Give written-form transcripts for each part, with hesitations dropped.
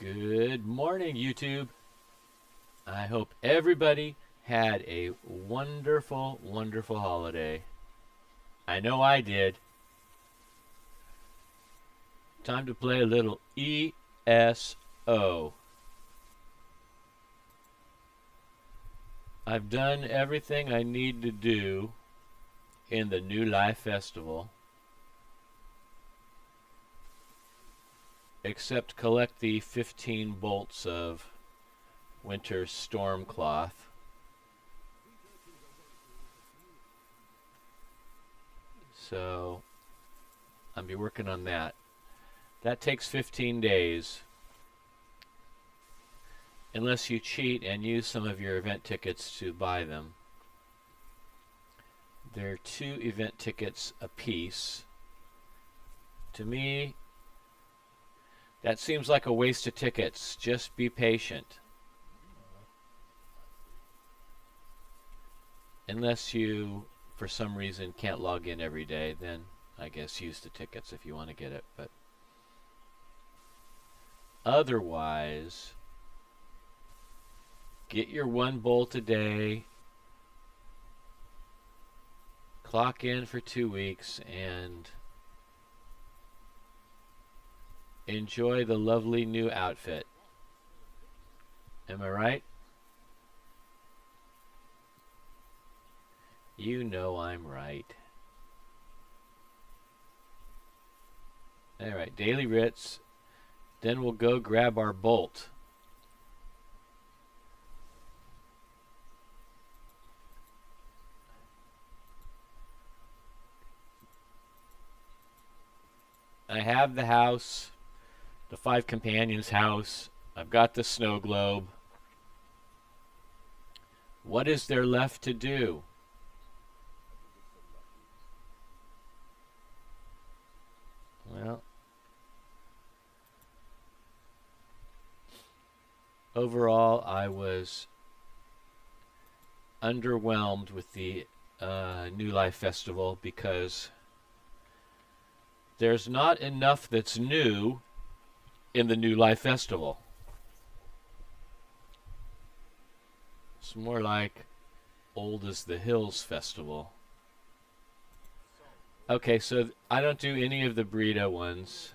Good morning, YouTube. I hope everybody had a wonderful, wonderful holiday. I know I did. Time to play a little ESO. I've done everything I need to do in the New Life Festival, except collect the 15 bolts of winter storm cloth. So I'll be working on that. That takes 15 days. Unless you cheat and use some of your event tickets to buy them. They're 2 event tickets a piece. To me, that seems like a waste of tickets. Just be patient. Unless you, for some reason, can't log in every day, then I guess use the tickets if you want to get it. But otherwise, get your 1 bolt a day, clock in for 2 weeks, and enjoy the lovely new outfit. Am I right? You know I'm right. Alright, daily writs. Then we'll go grab our bolt. I have the house, the 5 companions' house. I've got the snow globe. What is there left to do? Well, overall, I was underwhelmed with the New Life Festival because there's not enough that's new in the New Life Festival. It's more like Old as the Hills Festival. Okay, so I don't do any of the burrito ones.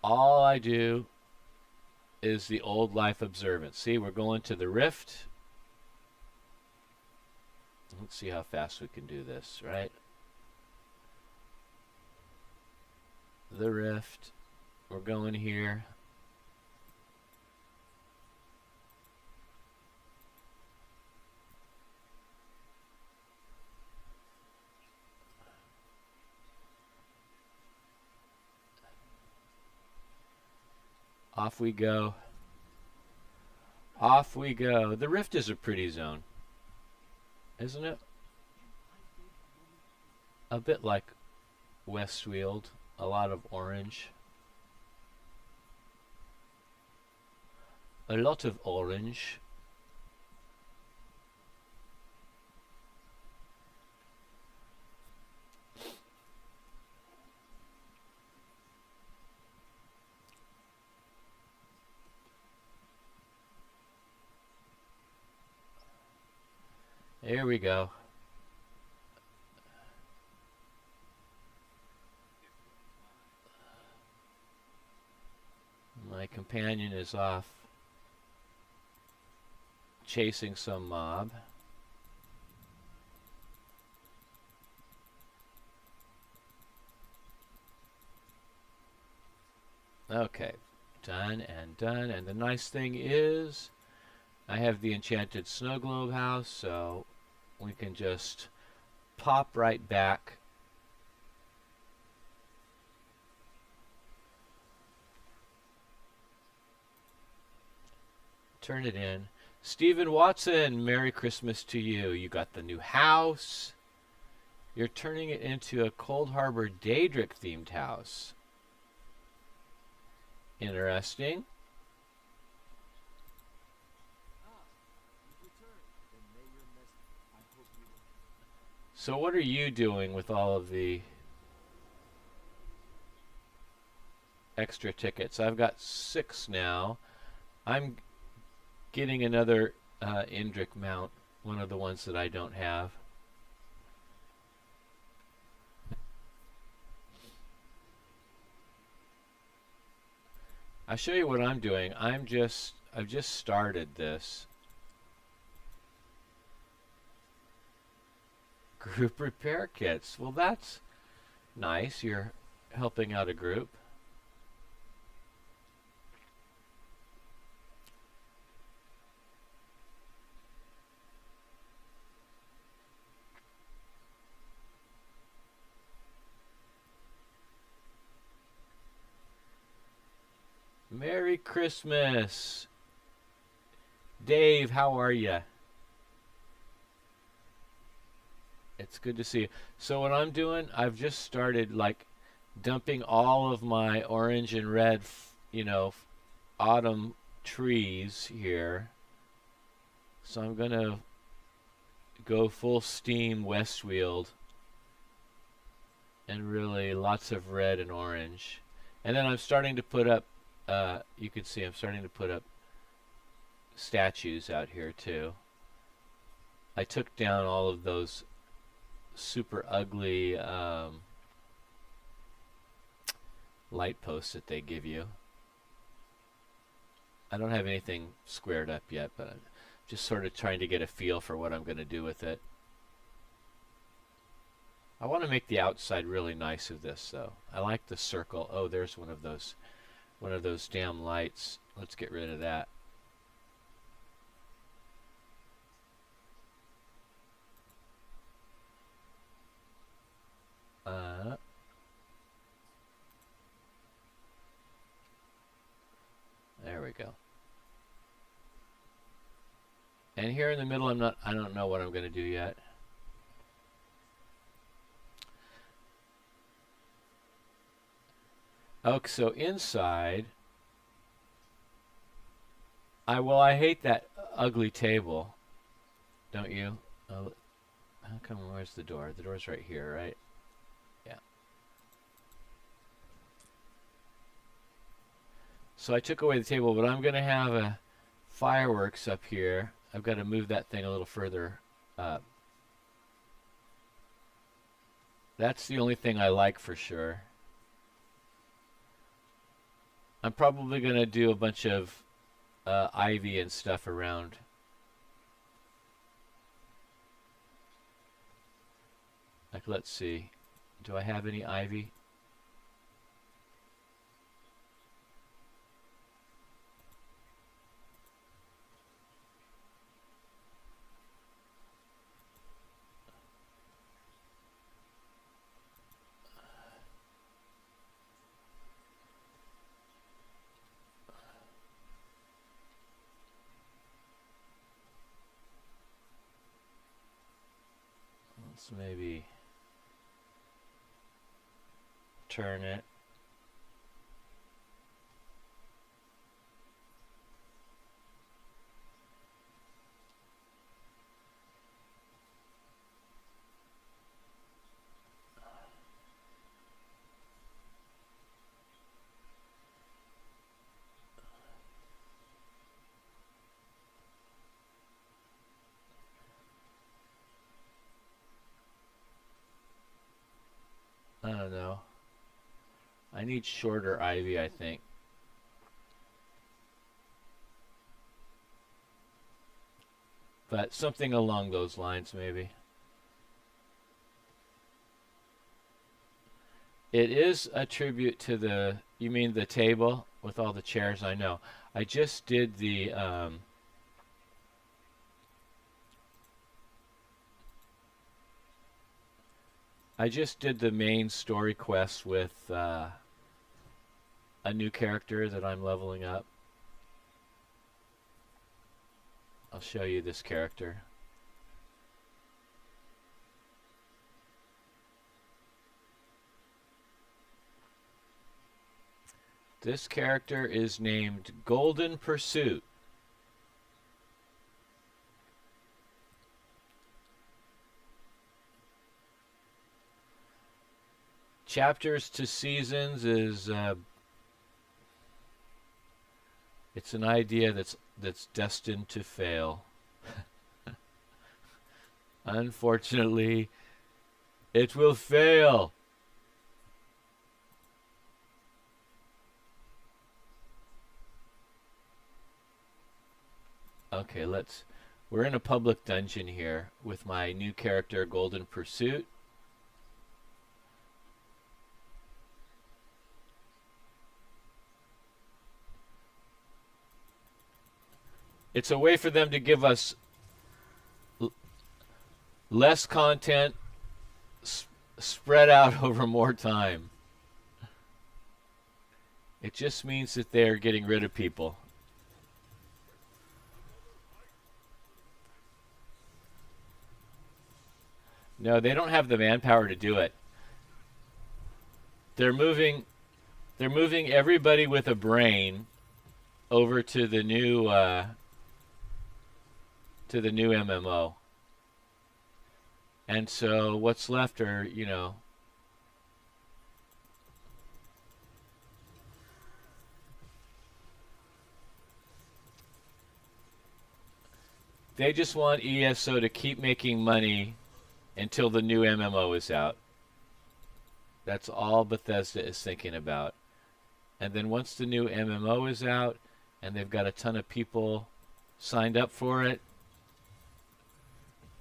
All I do is the Old Life Observance. See, we're going to the Rift. Let's see how fast we can do this, right? The Rift. We're going here. Off we go. Off we go. The Rift is a pretty zone, isn't it? A bit like Westfield. A lot of orange. A lot of orange. Here we go. My companion is off chasing some mob. Okay, done and done. And the nice thing is I have the enchanted snow globe house, so we can just pop right back. Turn it in. Stephen Watson, Merry Christmas to you. You got the new house. You're turning it into a Cold Harbor Daedric themed house. Interesting. So what are you doing with all of the extra tickets. I've got 6 now. I'm getting another Indrik mount, one of the ones that I don't have. I'll show you what I'm doing. I've just started this. Group repair kits. Well, that's nice. You're helping out a group. Merry Christmas. Dave, how are you? It's good to see you. So what I'm doing, I've just started like dumping all of my orange and red, autumn trees here. So I'm going to go full steam Westfield and really lots of red and orange. And then I'm starting to put up, you can see I'm starting to put up statues out here too. I took down all of those super ugly light posts that they give you. I don't have anything squared up yet, but I'm just sort of trying to get a feel for what I'm going to do with it. I want to make the outside really nice of this though. I like the circle. Oh, there's one of those damn lights. Let's get rid of that. There we go. And here in the middle, I don't know what I'm going to do yet. Okay, so inside, I hate that ugly table, don't you? Oh, how come, where's the door? The door's right here, right? Yeah. So I took away the table, but I'm going to have a fireworks up here. I've got to move that thing a little further up. That's the only thing I like for sure. I'm probably going to do a bunch of ivy and stuff around. Like, let's see. Do I have any ivy? Let's maybe turn it. I don't know. I need shorter ivy, I think. But something along those lines, maybe. It is a tribute to the, you mean the table with all the chairs? I know. I just did the, main story quest with a new character that I'm leveling up. I'll show you this character. This character is named Golden Pursuit. Chapters to seasons is It's an idea that's destined to fail. Unfortunately, it will fail. Okay, we're in a public dungeon here with my new character, Golden Pursuit. It's a way for them to give us less content spread out over more time. It just means that they're getting rid of people. No, they don't have the manpower to do it. They're moving everybody with a brain over to the new MMO. And so what's left are, they just want ESO to keep making money until the new MMO is out. That's all Bethesda is thinking about. And then once the new MMO is out and they've got a ton of people signed up for it,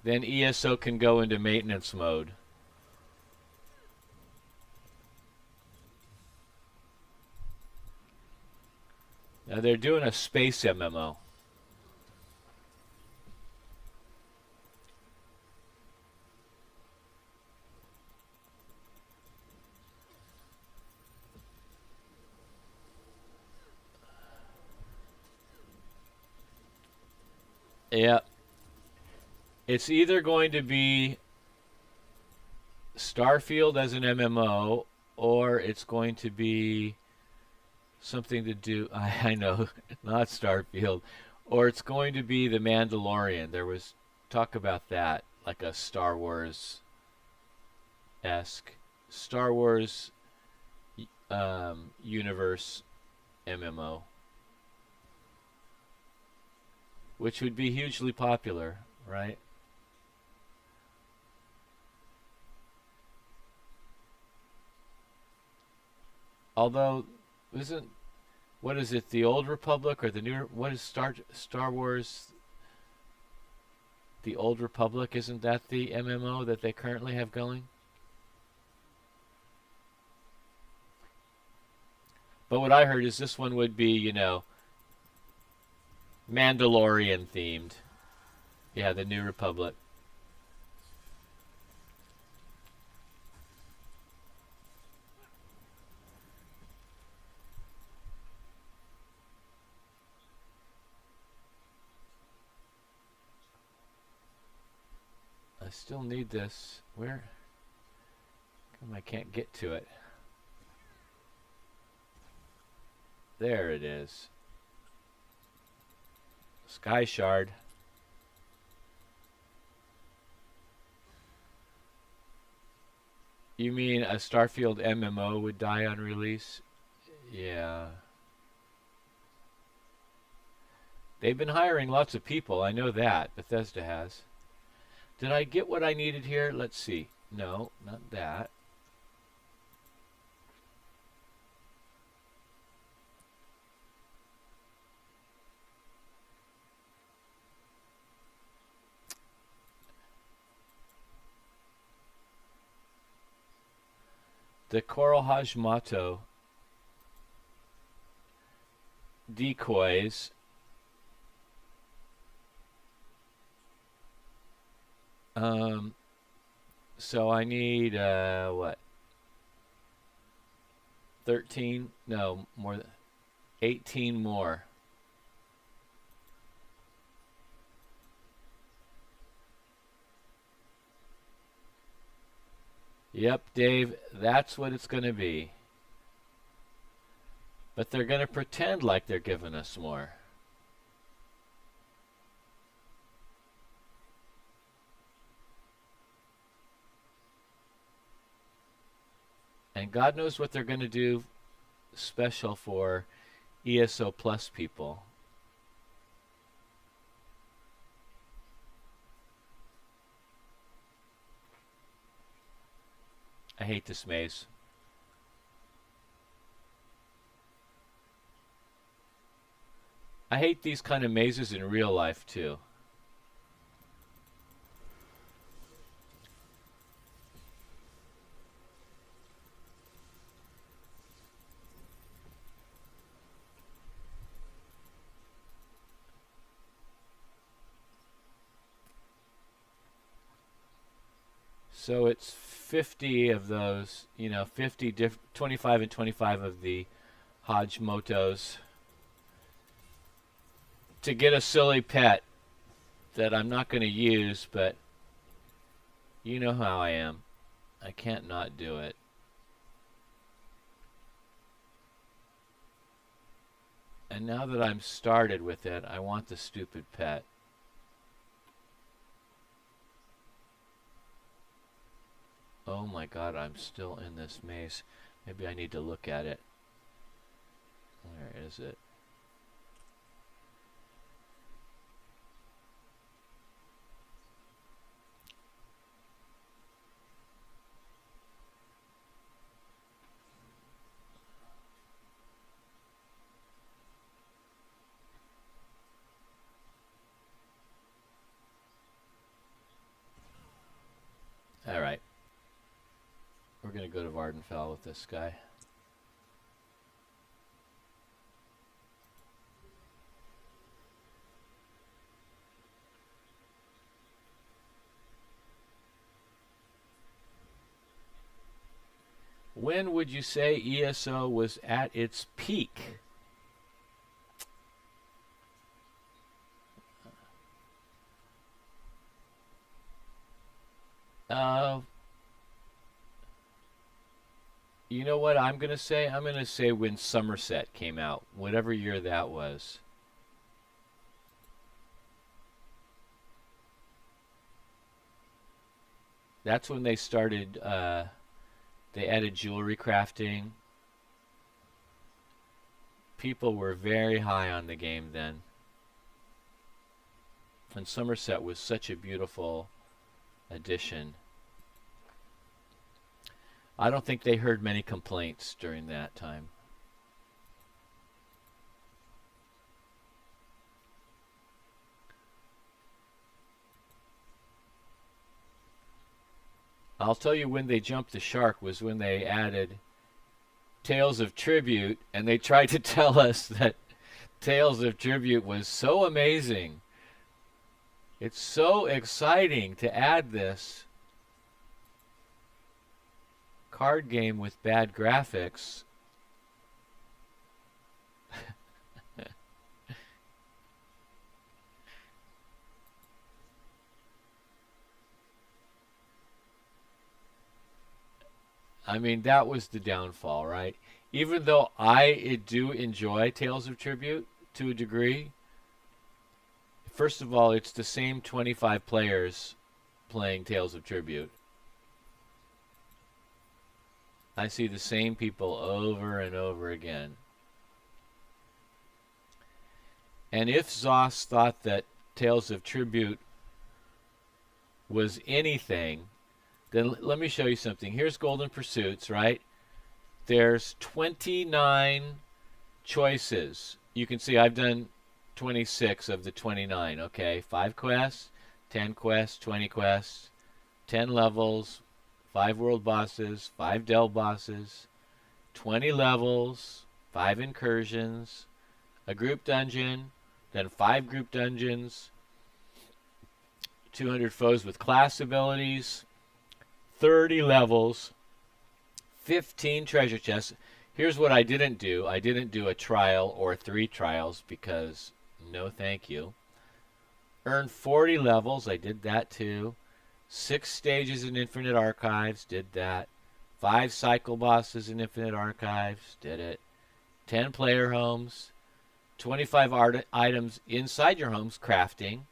then ESO can go into maintenance mode. Now they're doing a space MMO. Yeah. It's either going to be Starfield as an MMO, or it's going to be something to do, I know, not Starfield, or it's going to be The Mandalorian. There was talk about that, like a Star Wars-esque, Star Wars universe MMO, which would be hugely popular, right? Although, what is it, the Old Republic or the New, what is Star Wars, the Old Republic, isn't that the MMO that they currently have going? But what I heard is this one would be, Mandalorian themed. Yeah, the New Republic. I still need this. Where? Come, I can't get to it. There it is. Sky Shard. You mean a Starfield MMO would die on release? Yeah. They've been hiring lots of people. I know that. Bethesda has. Did I get what I needed here? Let's see. No, not that. The Coral Hashimoto decoys. So I need what? 13? No, more than 18 more. Yep, Dave, that's what it's going to be. But they're going to pretend like they're giving us more. And God knows what they're going to do special for ESO Plus people. I hate this maze. I hate these kind of mazes in real life too. So it's 50 of those, 25 and 25 of the Hajimotos to get a silly pet that I'm not going to use, but you know how I am. I can't not do it. And now that I'm started with it, I want the stupid pet. Oh my god, I'm still in this maze. Maybe I need to look at it. Where is it? Alright. We're going to go to Vardenfell with this guy. When would you say ESO was at its peak? You know what I'm going to say? I'm going to say when Somerset came out, whatever year that was. That's when they started, they added jewelry crafting. People were very high on the game then. And Somerset was such a beautiful addition. I don't think they heard many complaints during that time. I'll tell you when they jumped the shark was when they added Tales of Tribute, and they tried to tell us that Tales of Tribute was so amazing. It's so exciting to add this card game with bad graphics. I mean, that was the downfall, right? Even though I do enjoy Tales of Tribute to a degree, first of all, it's the same 25 players playing Tales of Tribute. I see the same people over and over again. And if Zoss thought that Tales of Tribute was anything, then let me show you something. Here's Golden Pursuits, right? There's 29 choices. You can see I've done 26 of the 29, okay? 5 quests, 10 quests, 20 quests, 10 levels, 5 world bosses, 5 delve bosses, 20 levels, 5 incursions, a group dungeon, then 5 group dungeons, 200 foes with class abilities, 30 levels, 15 treasure chests. Here's what I didn't do. I didn't do a trial or 3 trials because no thank you. Earned 40 levels. I did that too. 6 stages in Infinite Archives. Did that. 5 cycle bosses in Infinite Archives. Did it. 10 player homes. 25 items inside your homes. Crafting.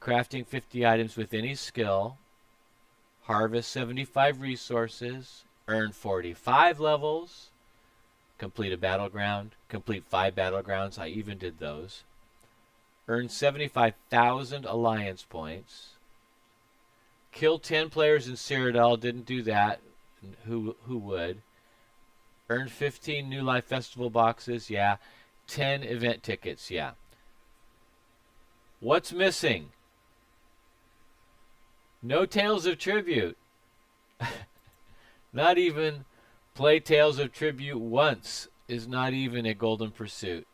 Crafting 50 items with any skill. Harvest 75 resources. Earn 45 levels. Complete a battleground. Complete 5 battlegrounds. I even did those. Earn 75,000 alliance points. Kill 10 players in Cyrodiil. Didn't do that. Who would? Earn 15 New Life Festival boxes, yeah. 10 event tickets, yeah. What's missing? No Tales of Tribute. Not even play Tales of Tribute once is not even a golden pursuit.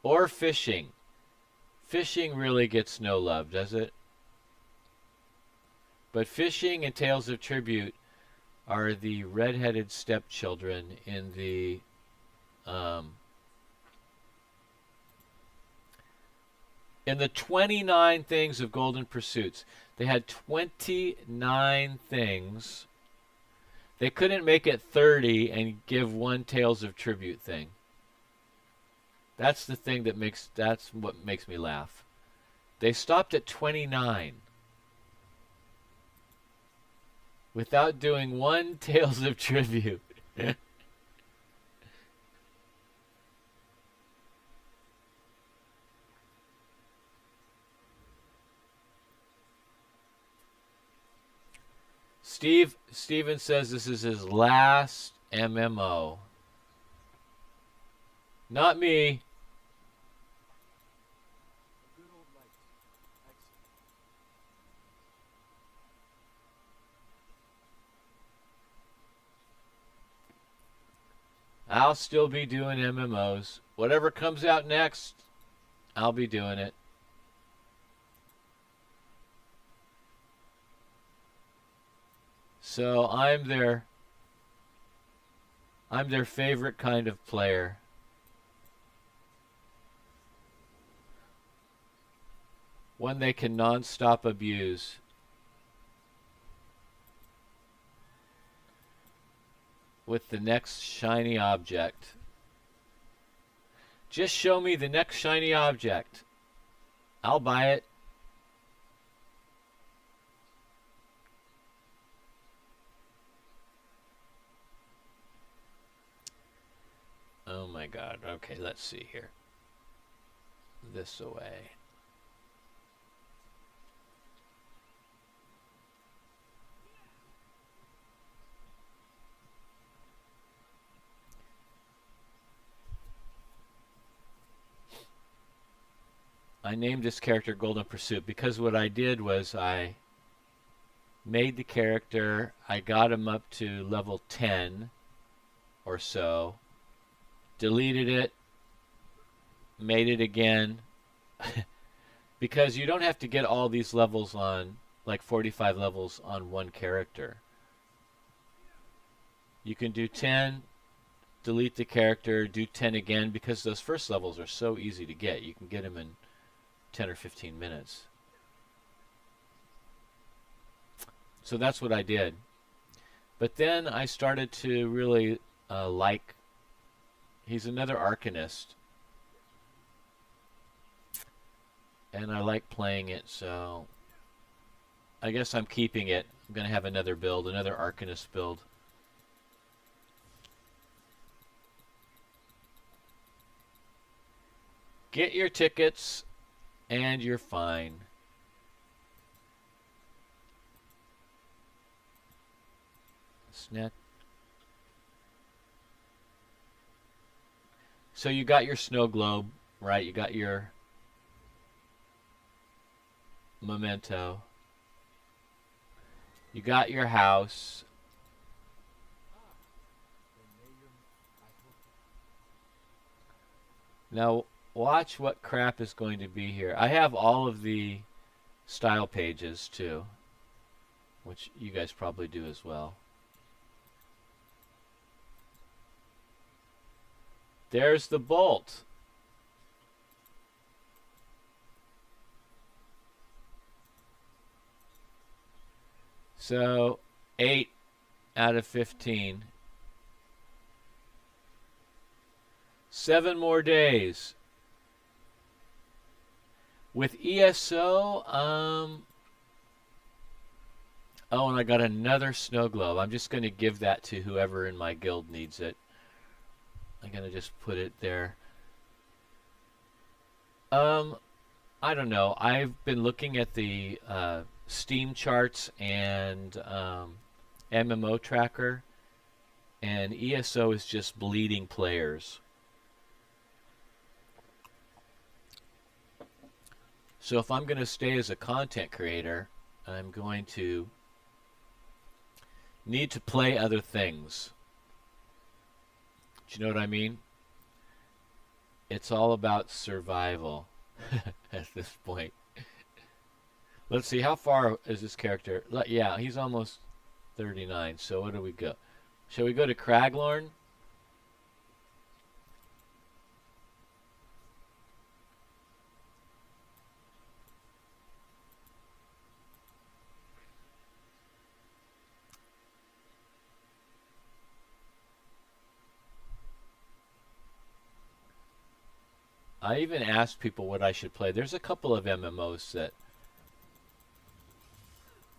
Or fishing. Fishing really gets no love, does it? But fishing and Tales of Tribute are the red-headed stepchildren in the in the 29 things of golden pursuits. They had 29 things. They couldn't make it 30 and give one Tales of Tribute thing. That's the thing that's what makes me laugh. They stopped at 29 without doing one Tales of Tribute. Steven says this is his last MMO. Not me. I'll still be doing MMOs. Whatever comes out next, I'll be doing it. So I'm their favorite kind of player. One they can non-stop abuse. With the next shiny object. Just show me the next shiny object. I'll buy it. Oh my god. Okay, let's see here. This away. I named this character Golden Pursuit because what I did was I made the character, I got him up to level 10 or so, deleted it, made it again, because you don't have to get all these levels on, like 45 levels on one character. You can do 10, delete the character, do 10 again, because those first levels are so easy to get. You can get them in 10 or 15 minutes. So that's what I did. But then I started to really like, he's another Arcanist. And I like playing it, so I guess I'm keeping it. I'm going to have another build, another Arcanist build. Get your tickets and you're fine. Snack. So you got your snow globe, right? You got your memento. You got your house. Now watch what crap is going to be here. I have all of the style pages too, which you guys probably do as well. There's the bolt. So 8 out of 15. 7 more days. With ESO, oh, and I got another snow globe. I'm just going to give that to whoever in my guild needs it. I'm going to just put it there. I don't know. I've been looking at the Steam charts and MMO tracker, and ESO is just bleeding players. So if I'm going to stay as a content creator, I'm going to need to play other things. Do you know what I mean? It's all about survival at this point. Let's see, how far is this character? Yeah, he's almost 39. So what do we go? Shall we go to Craglorn? I even asked people what I should play. There's a couple of MMOs that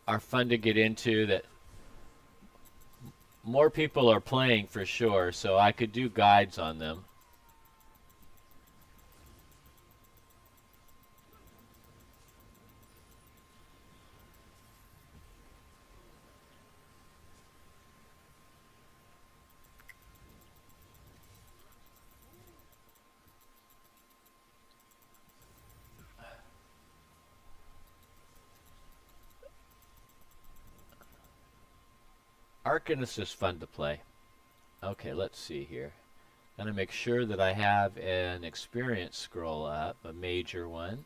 are fun to get into that more people are playing for sure, so I could do guides on them. Arcanist is fun to play. Okay, let's see here. Gotta make sure that I have an experience scroll up, a major one.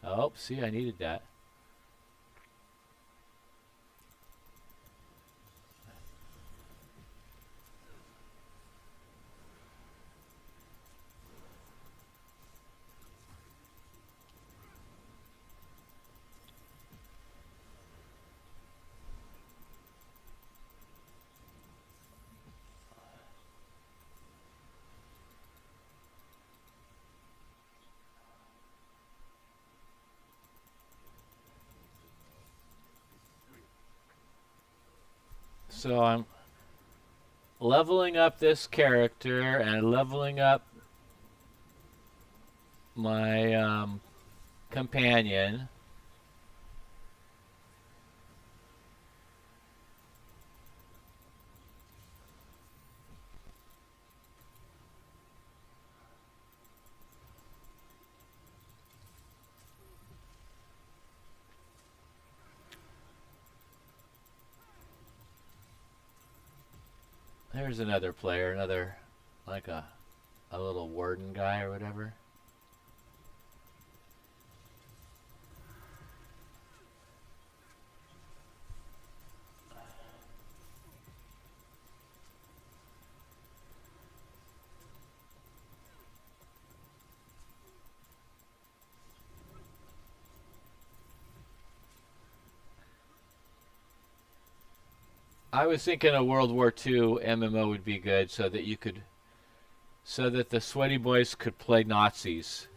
Oh, see, I needed that. So I'm leveling up this character and leveling up my companion. There's another player, another, like a little warden guy or whatever. I was thinking a World War II MMO would be good so that you could, so that the sweaty boys could play Nazis.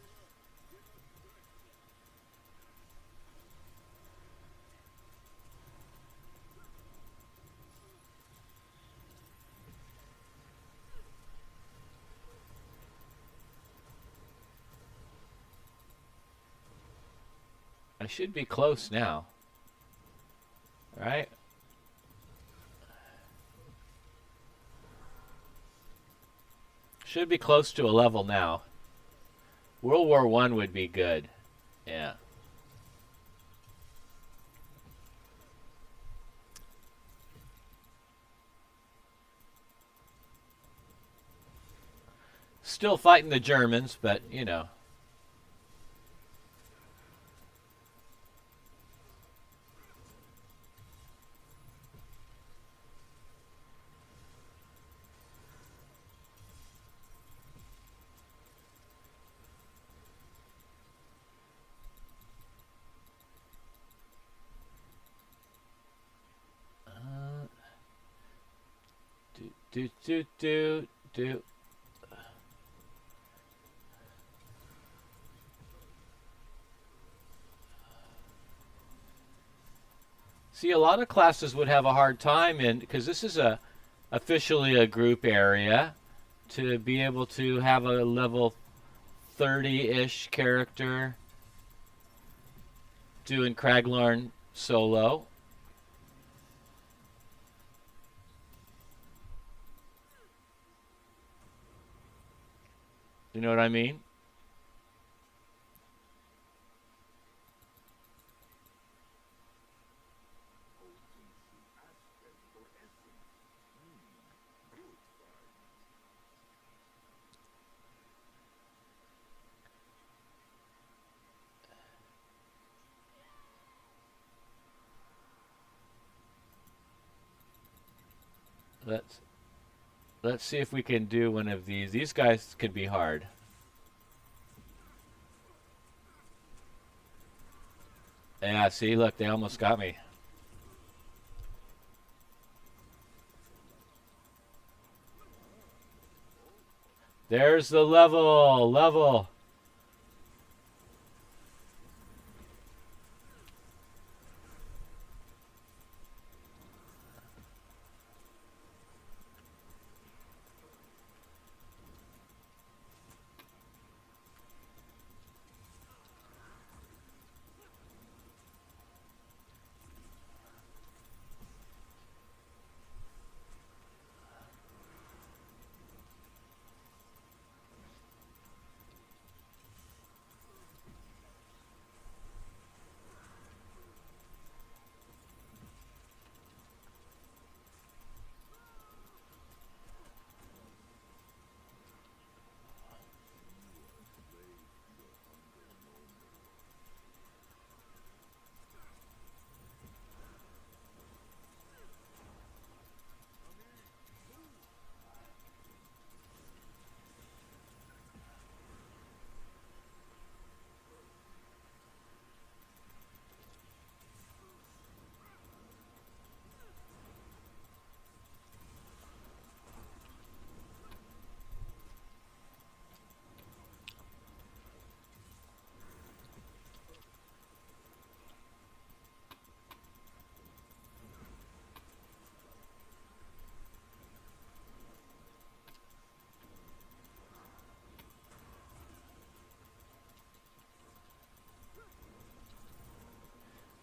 I should be close now. Right? Should be close to a level now. World War I would be good. Yeah. Still fighting the Germans, but you know. Do. See, a lot of classes would have a hard time in, because this is officially a group area, to be able to have a level 30-ish character. doing Craglorn solo. You know what I mean? Let's let's see if we can do one of these. These guys can be hard. Yeah, see, look, they almost got me. There's the level.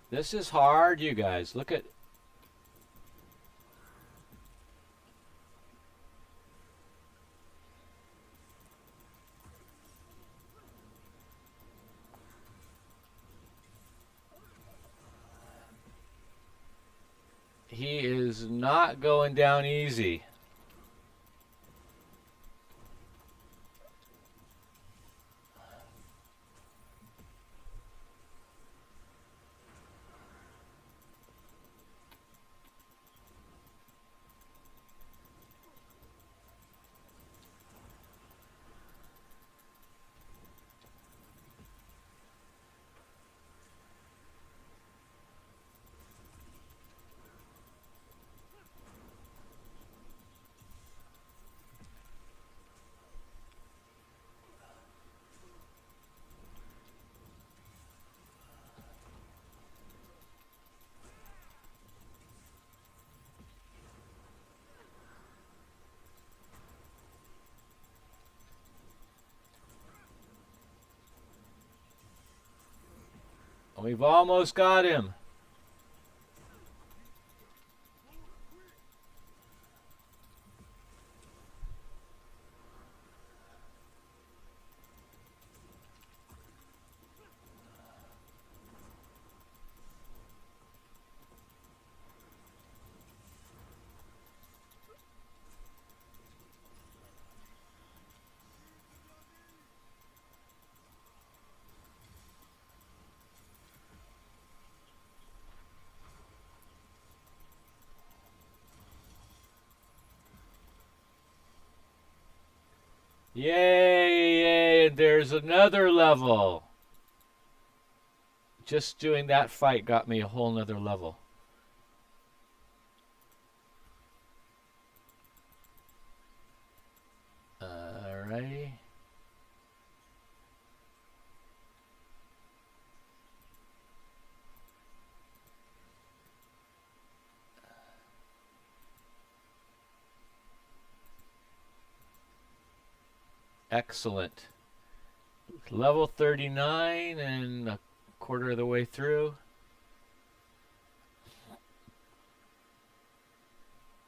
This is hard, you guys. Look at. He is not going down easy. We've almost got him. Yay, yay, and there's another level. Just doing that fight got me a whole nother level. Alrighty. Excellent. Level 39 and quarter of the way through.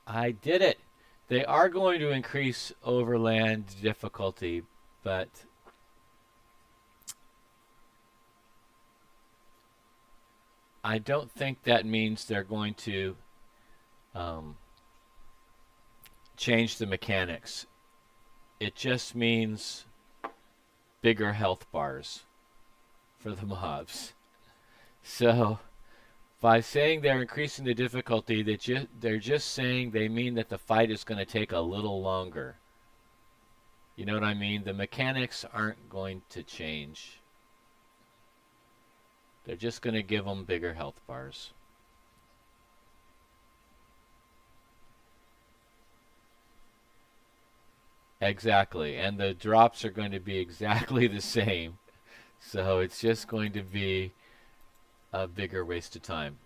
I did it. They are going to increase overland difficulty, but I don't think that means they're going to change the mechanics. It just means bigger health bars for the mobs. So by saying they're increasing the difficulty, they're just saying they mean that the fight is going to take a little longer. You know what I mean? The mechanics aren't going to change. They're just going to give them bigger health bars. Exactly. And the drops are going to be exactly the same. So it's just going to be a bigger waste of time.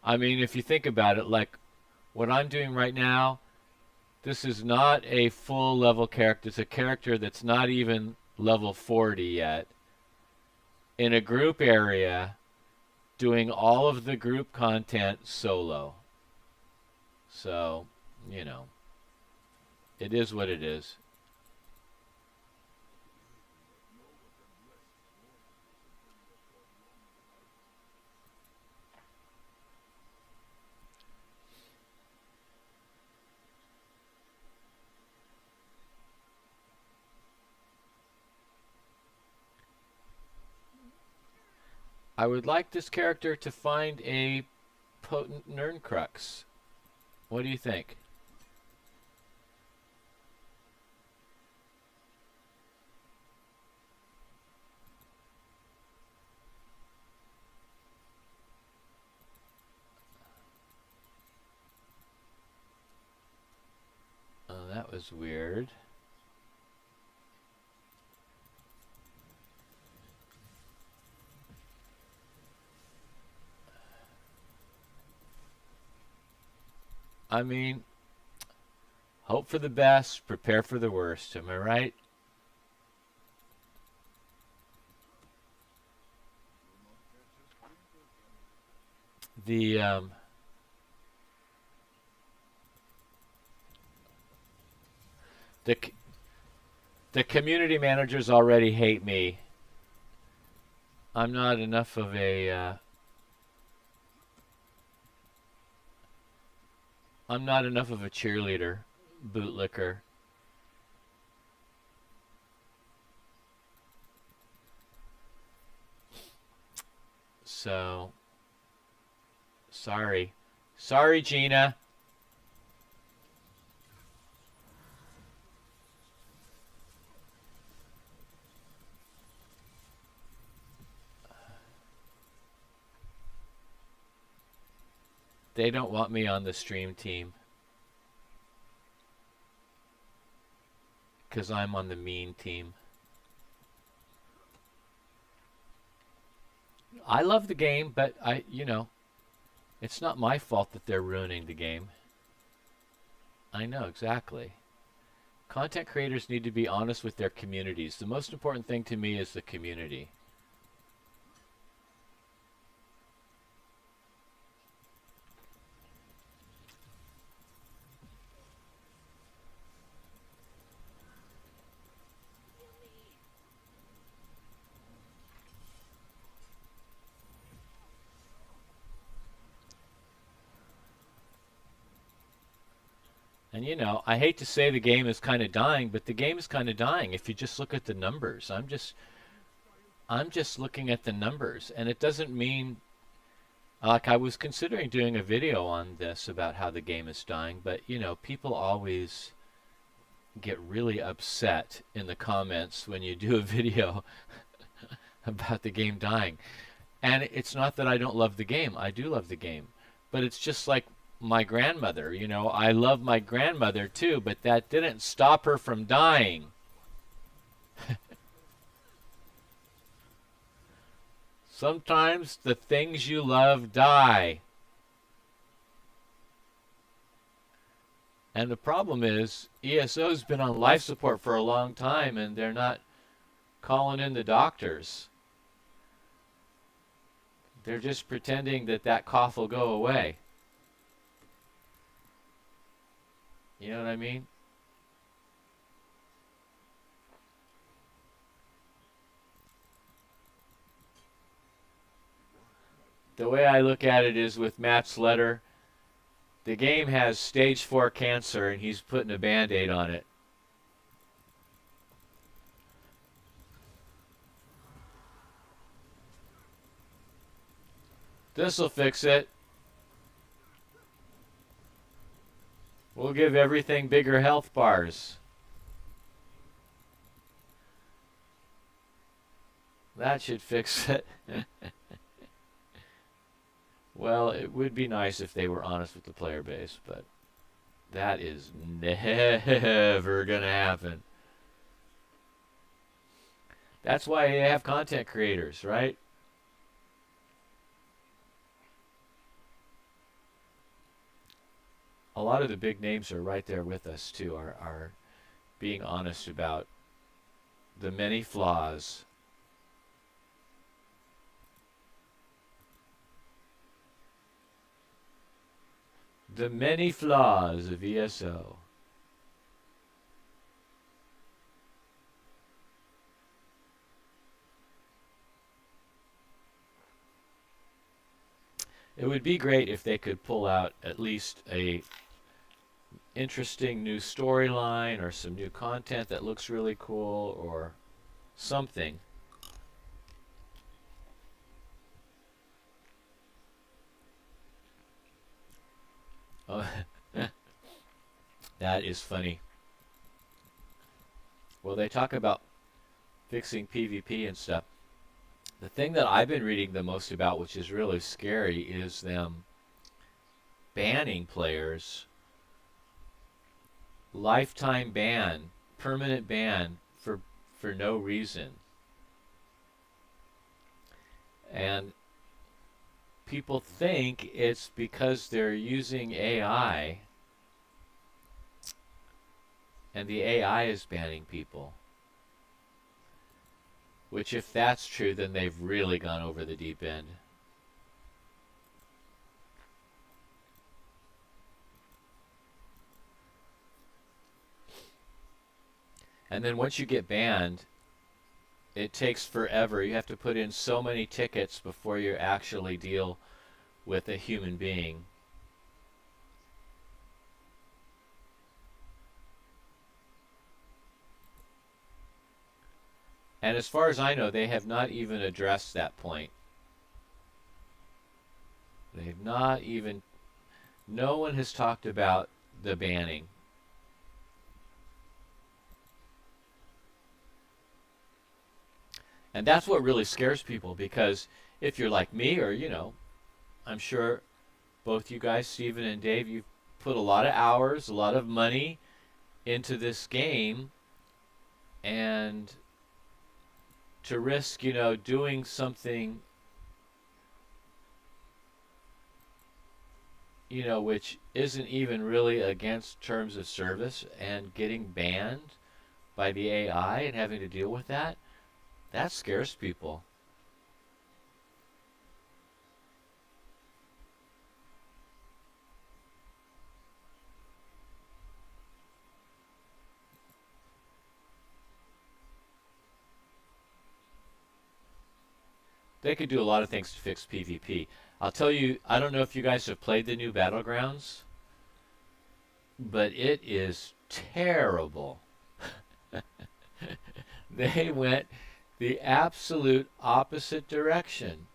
I mean, if you think about it, like what I'm doing right now, this is not a full level character. It's a character that's not even level 40 yet. In a group area, doing all of the group content solo. So, you know, it is what it is. I would like this character to find a potent Nirncrux. What do you think? Oh, that was weird. I mean, hope for the best, prepare for the worst. Am I right? The the the community managers already hate me. I'm not enough of a I'm not enough of a cheerleader, bootlicker. So, sorry. Sorry, Gina. They don't want me on the stream team because I'm on the mean team. I love the game, but it's not my fault that they're ruining the game. I know, exactly. Content creators need to be honest with their communities. The most important thing to me is the community. And I hate to say the game is kind of dying, but the game is kind of dying if you just look at the numbers. I'm just looking at the numbers, and it doesn't mean like I was considering doing a video on this about how the game is dying, but people always get really upset in the comments when you do a video about the game dying. And it's not that I don't love the game. I do love the game. But it's just like my grandmother. I love my grandmother too, but that didn't stop her from dying. Sometimes the things you love die. And the problem is ESO's been on life support for a long time and they're not calling in the doctors. They're just pretending that that cough will go away. You know what I mean? The way I look at it is with Matt's letter, the game has stage 4 cancer and he's putting a band-aid on it. This'll fix it. We'll give everything bigger health bars. That should fix it. Well, it would be nice if they were honest with the player base, but that is never going to happen. That's why you have content creators, right? A lot of the big names are right there with us, too, are being honest about the many flaws. The many flaws of ESO. It would be great if they could pull out at least a interesting new storyline or some new content that looks really cool or something. Oh, that is funny. Well, they talk about fixing PvP and stuff. The thing that I've been reading the most about, which is really scary, is them banning players. Lifetime ban, permanent ban for no reason. And people think it's because they're using AI and the AI is banning people. Which, if that's true, then they've really gone over the deep end. And then once you get banned, it takes forever. You have to put in so many tickets before you actually deal with a human being. And as far as I know, they have not even addressed that point. They've not even, no one has talked about the banning. And that's what really scares people, because if you're like me, or, I'm sure both you guys, Steven and Dave, you've put a lot of hours, a lot of money into this game, and to risk, doing something, which isn't even really against terms of service and getting banned by the AI and having to deal with that, that scares people. They could do a lot of things to fix PvP. I'll tell you, I don't know if you guys have played the new Battlegrounds, but it is terrible. They went the absolute opposite direction.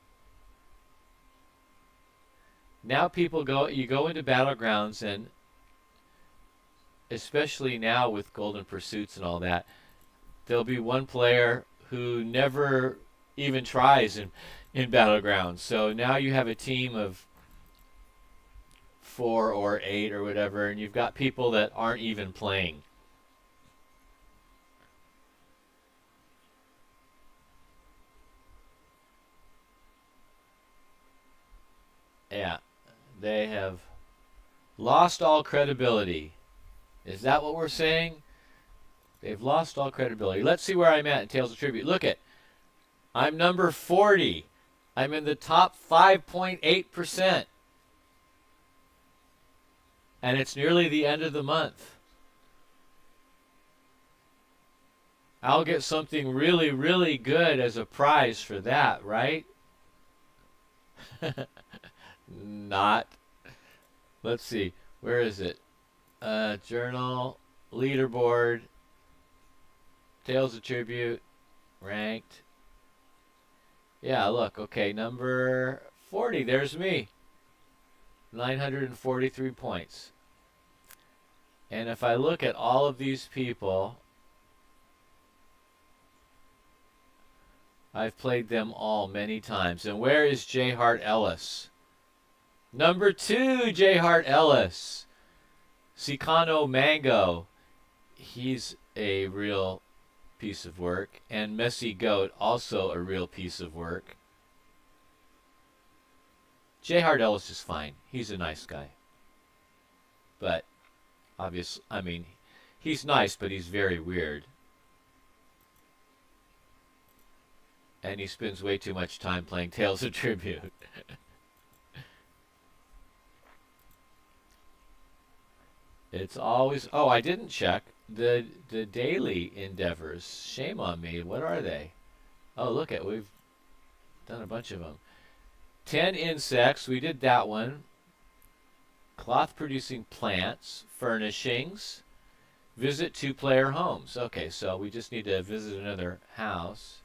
Now you go into Battlegrounds, and especially now with Golden Pursuits and all that, there'll be one player who never even tries in Battlegrounds. So now you have a team of 4 or 8 or whatever, and you've got people that aren't even playing. Yeah, they have lost all credibility. Is that what we're saying? They've lost all credibility. Let's see where I'm at in Tales of Tribute. Look at, I'm number 40. I'm in the top 5.8%. And it's nearly the end of the month. I'll get something really, really good as a prize for that, right? Not. Let's see. Where is it? Journal, leaderboard, Tales of Tribute, ranked. Yeah, look. Okay, number 40. There's me. 943 points. And if I look at all of these people, I've played them all many times. And where is J. Hart Ellis? Number 2, J. Hart Ellis. Sicano Mango. He's a real piece of work. And Messy Goat, also a real piece of work. J. Hart Ellis is fine. He's a nice guy. But, obviously, I mean, he's nice, but he's very weird. And he spends way too much time playing Tales of Tribute. It's always... Oh, I didn't check the daily endeavors. Shame on me. What are they? Oh, look at, we've done a bunch of them. 10 insects. We did that one. Cloth producing plants. Furnishings. Visit 2-player homes. Okay, so we just need to visit another house.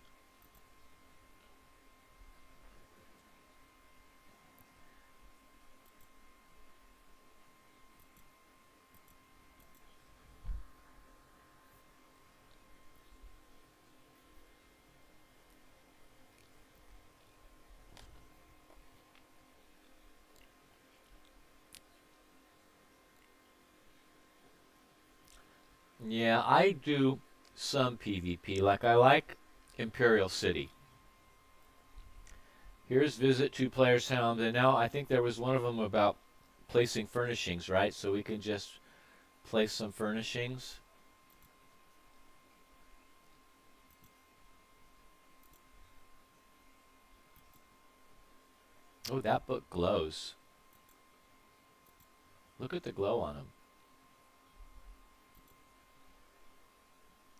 Yeah, I do some PvP. Like, I like Imperial City. Here's visit 2-players homes, and now I think there was one of them about placing furnishings, right? So we can just place some furnishings. Oh, that book glows. Look at the glow on them.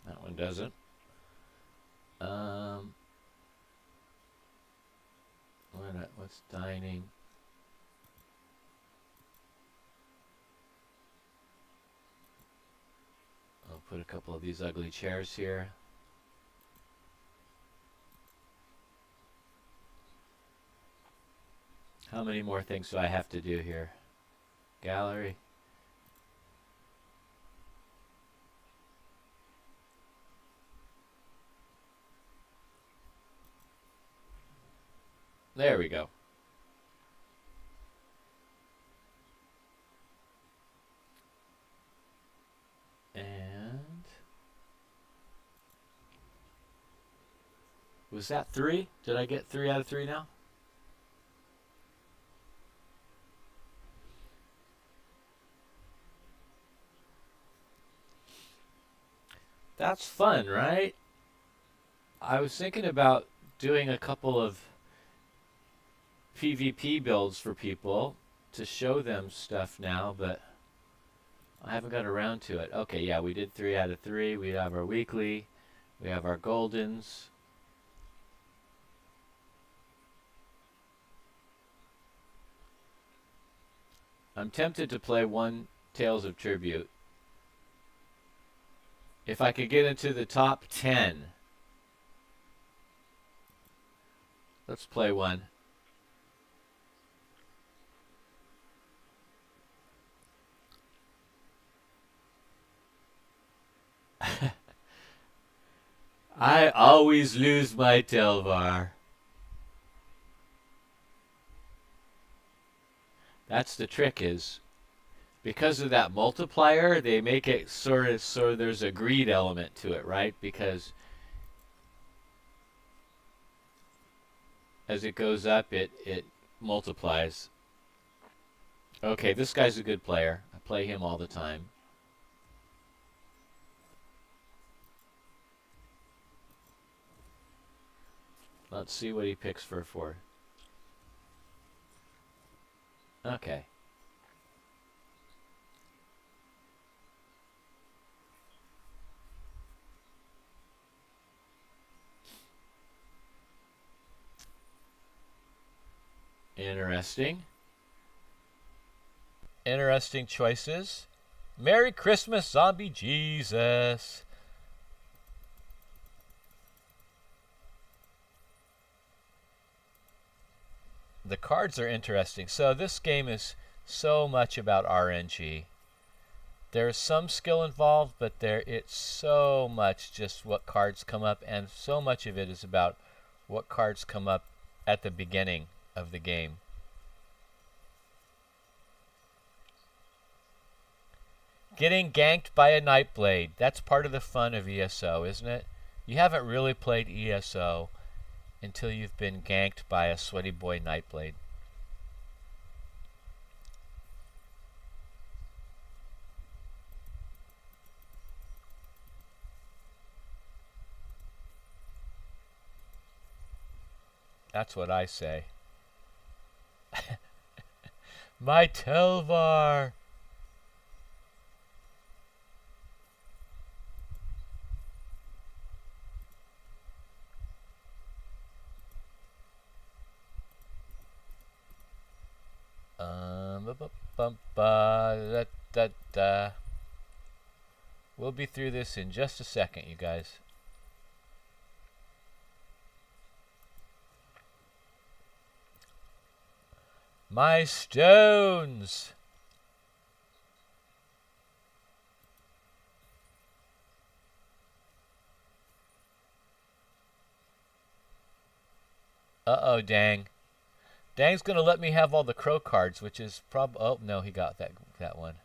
That one doesn't. What's dining? I'll put a couple of these ugly chairs here. How many more things do I have to do here? Gallery. There we go. And was that 3? Did I get 3 out of 3 now? That's fun, right? I was thinking about doing a couple of PvP builds for people to show them stuff now, but I haven't got around to it. Okay, yeah, we did 3 out of 3. We have our weekly. We have our goldens. I'm tempted to play one Tales of Tribute. If I could get into the top 10. Let's play one. I always lose my Telvar. That's the trick, is because of that multiplier, they make it sort of so there's a greed element to it, right? Because as it goes up, it multiplies. Okay, this guy's a good player. I play him all the time. Let's see what he picks for 4. Okay. Interesting. Interesting choices. Merry Christmas, Zombie Jesus. The cards are interesting. So this game is so much about RNG. There's some skill involved, but it's so much just what cards come up, and so much of it is about what cards come up at the beginning of the game. Getting ganked by a Nightblade. That's part of the fun of ESO, isn't it? You haven't really played ESO until you've been ganked by a sweaty boy Nightblade. That's what I say. My Telvar! We'll be through this in just a second, you guys. My stones! Uh-oh, Dang. Dang's gonna let me have all the crow cards, which is oh, no, he got that one.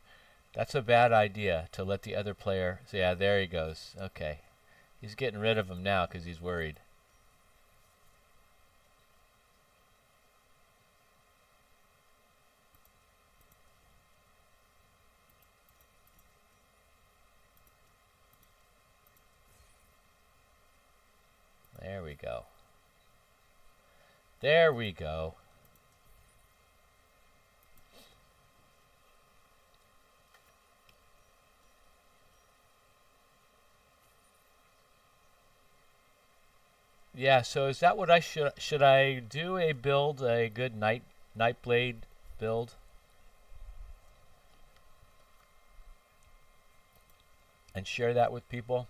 That's a bad idea, to let the other player... Yeah, there he goes. Okay. He's getting rid of them now because he's worried. There we go. There we go. Yeah, so is that what I should I do a build, a good Nightblade build? And share that with people?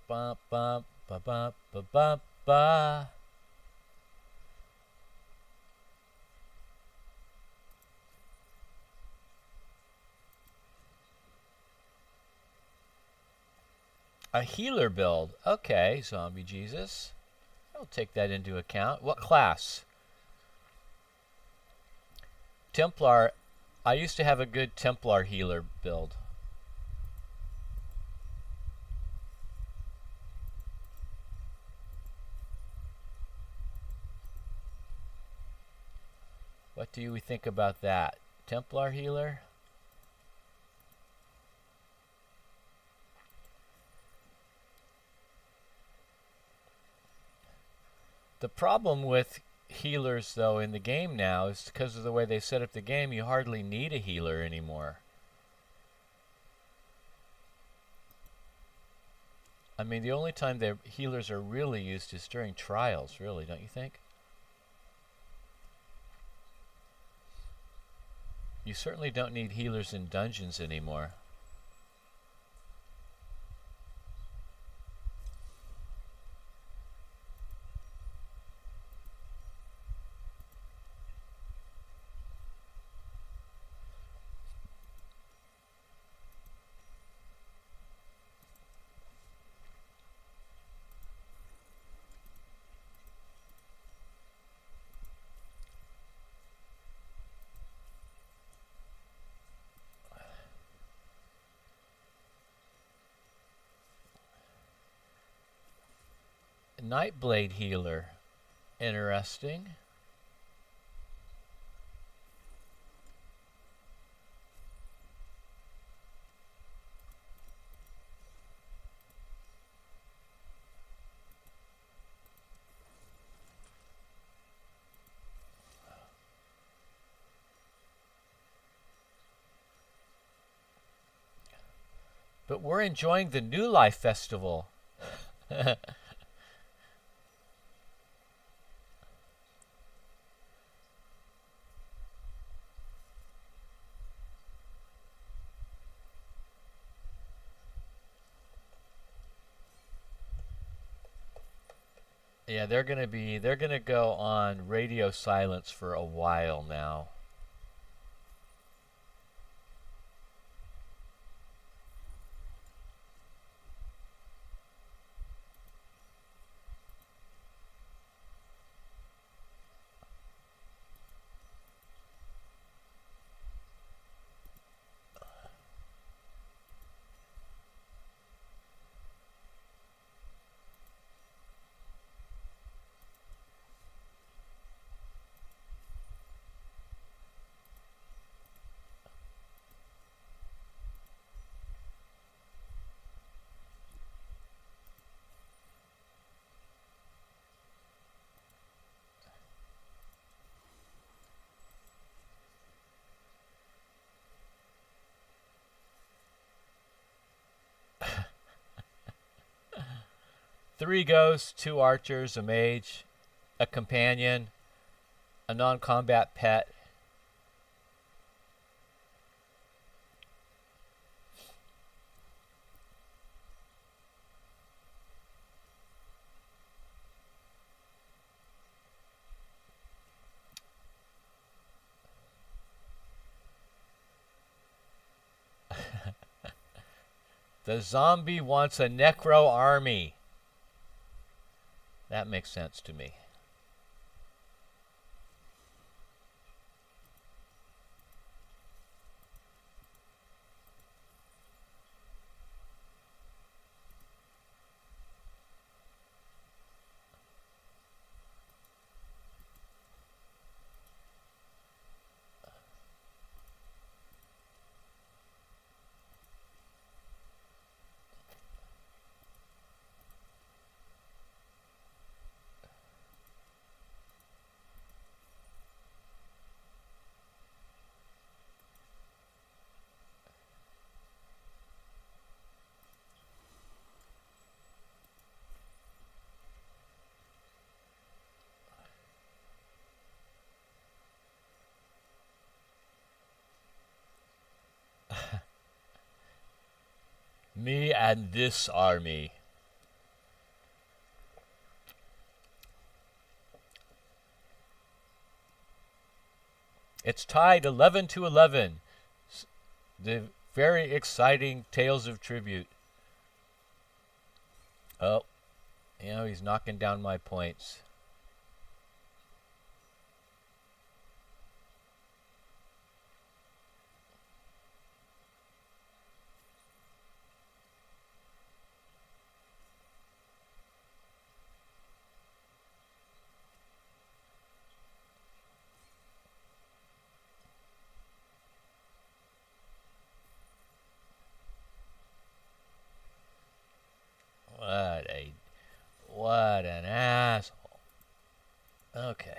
Ba ba ba ba ba ba ba. A healer build. Okay, Zombie Jesus. I'll take that into account. What class? Templar. I used to have a good Templar healer build. What do we think about that? Templar healer? The problem with healers, though, in the game now is because of the way they set up the game, you hardly need a healer anymore. I mean, the only time the healers are really used is during trials, really, don't you think? You certainly don't need healers in dungeons anymore. Nightblade healer. Interesting. But we're enjoying the New Life Festival. Yeah, they're gonna go on radio silence for a while now. Three ghosts, two archers, a mage, a companion, a non-combat pet. The zombie wants a necro army. That makes sense to me. Me and this army. It's tied 11 to 11. The very exciting Tales of Tribute. Oh, he's knocking down my points. What an asshole. Okay.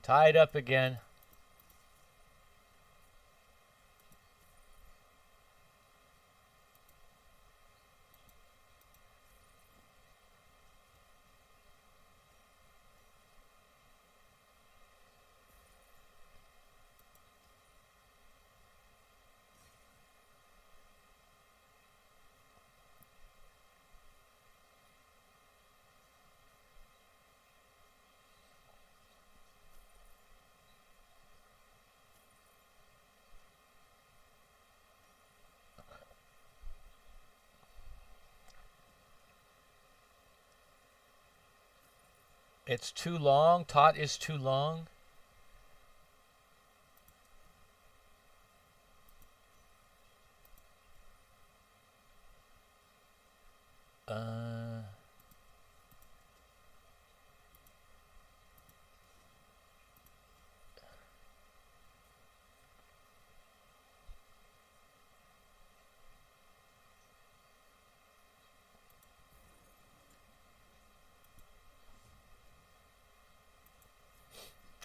Tied up again. It's too long. Tot is too long. Uh,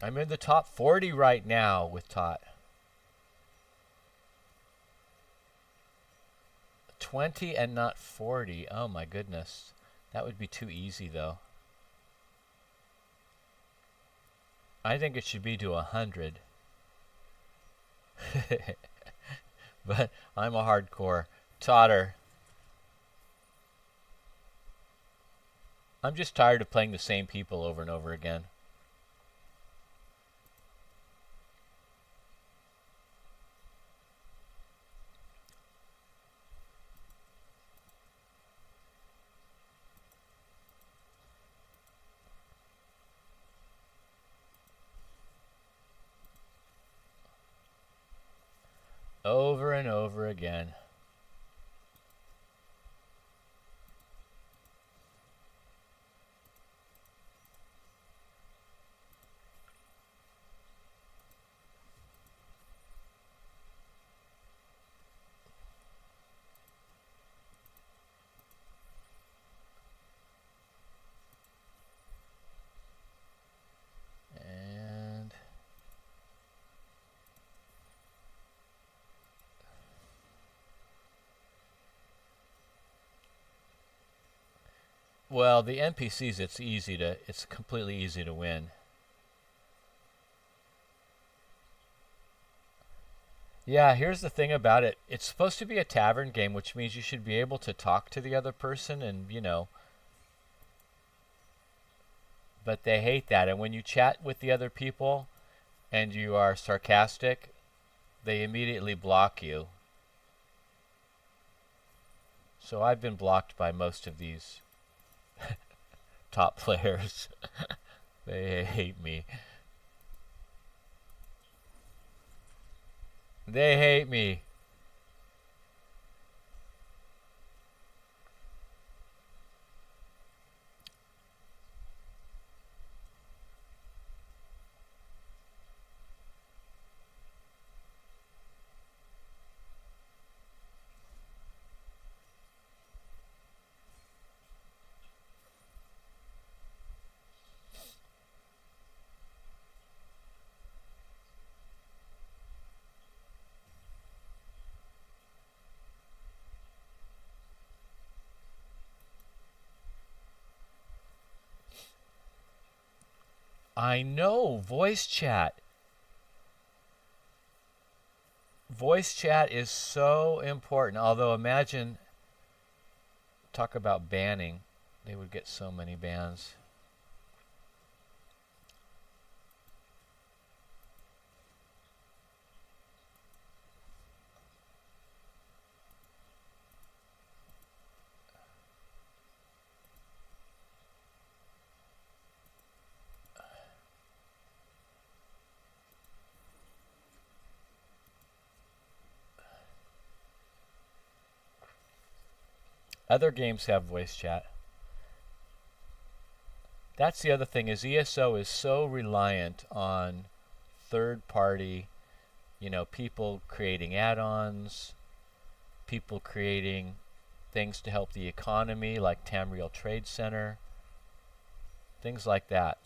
I'm in the top 40 right now with Tot. 20 and not 40. Oh my goodness. That would be too easy though. I think it should be to 100. But I'm a hardcore Totter. I'm just tired of playing the same people over and over again. Over and over again. And well, the NPCs, it's completely easy to win. Yeah, here's the thing about it. It's supposed to be a tavern game, which means you should be able to talk to the other person and, but they hate that. And when you chat with the other people and you are sarcastic, they immediately block you. So I've been blocked by most of these top players. They hate me. They hate me. I know, voice chat. Voice chat is so important. Although imagine, talk about banning. They would get so many bans. Other games have voice chat. That's the other thing is ESO is so reliant on third party, people creating add-ons, people creating things to help the economy like Tamriel Trade Center, things like that.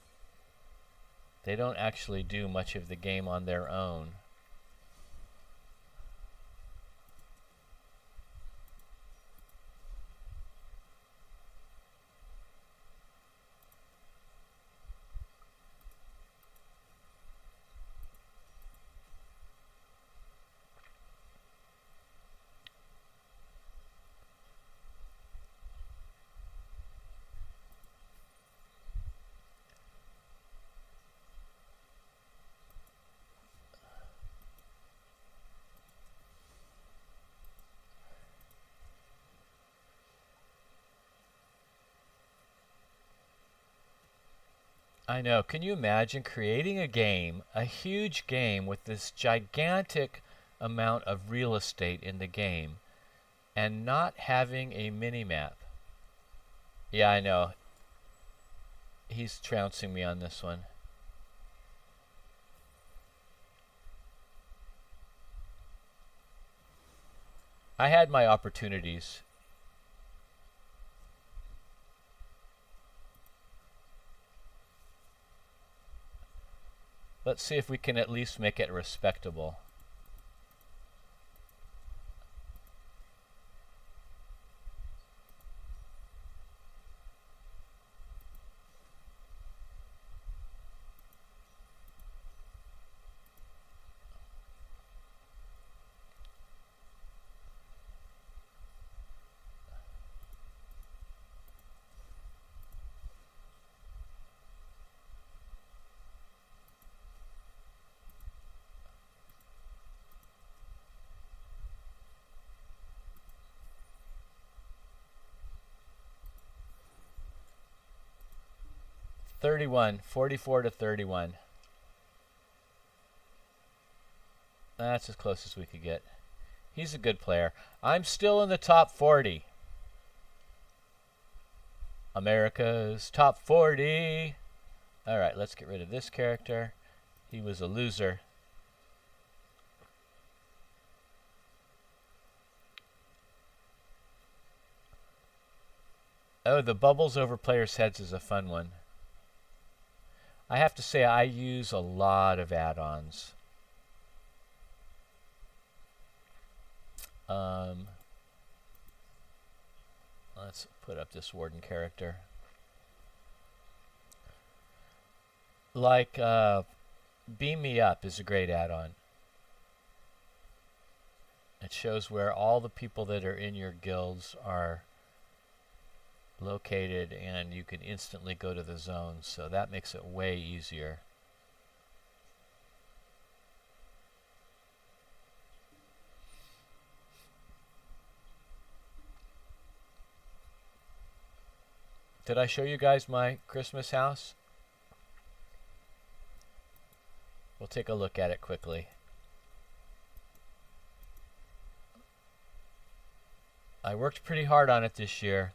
They don't actually do much of the game on their own. I know. Can you imagine creating a game, a huge game with this gigantic amount of real estate in the game and not having a mini-map? Yeah, I know. He's trouncing me on this one. I had my opportunities. Let's see if we can at least make it respectable. $31, 44 to 31. That's as close as we could get. He's a good player. I'm still in the top 40. America's top 40. All right, let's get rid of this character. He was a loser. Oh, the bubbles over players' heads is a fun one. I have to say I use a lot of add-ons. Let's put up this warden character. Like Beam Me Up is a great add-on. It shows where all the people that are in your guilds are located, and you can instantly go to the zones, so that makes it way easier. Did I show you guys my Christmas house? We'll take a look at it quickly. I worked pretty hard on it this year.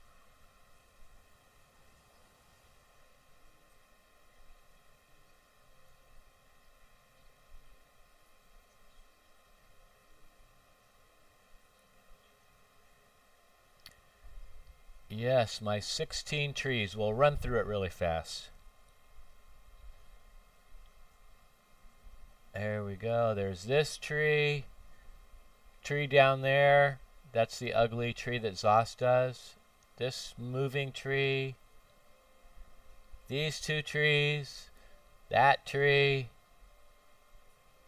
Yes, my 16 trees. We'll run through it really fast. There we go. There's this tree. Tree down there. That's the ugly tree that Zos does. This moving tree. These two trees. That tree.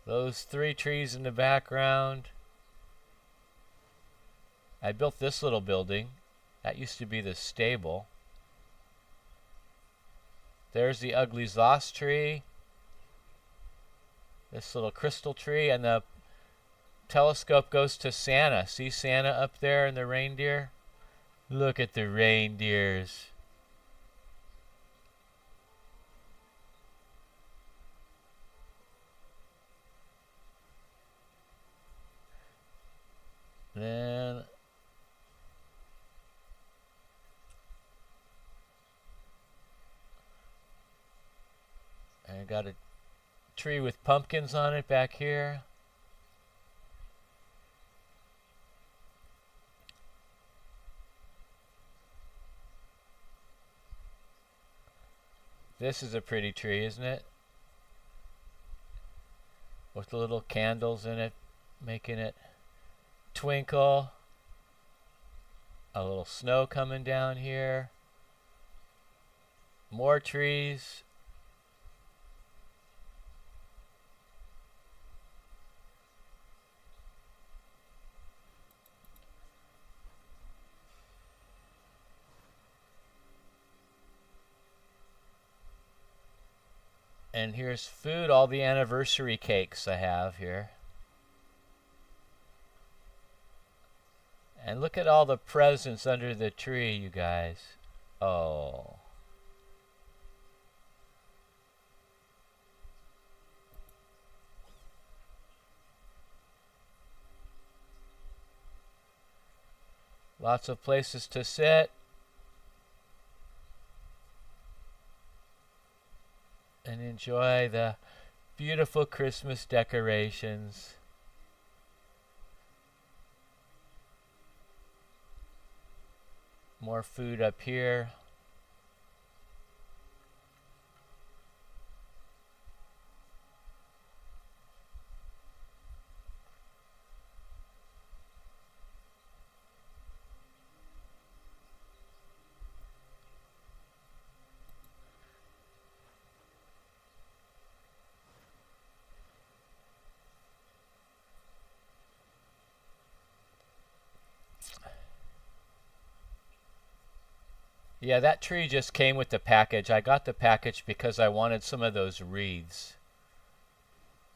Those three trees in the background. I built this little building. That used to be the stable. There's the ugly Zos tree. This little crystal tree, and the telescope goes to Santa. See Santa up there and the reindeer? Look at the reindeers. Then I got a tree with pumpkins on it back here. This is a pretty tree, isn't it? With the little candles in it, making it twinkle. A little snow coming down here. More trees. And here's food, all the anniversary cakes I have here. And look at all the presents under the tree, you guys. Oh. Lots of places to sit. And enjoy the beautiful Christmas decorations. More food up here. Yeah, that tree just came with the package. I got the package because I wanted some of those wreaths.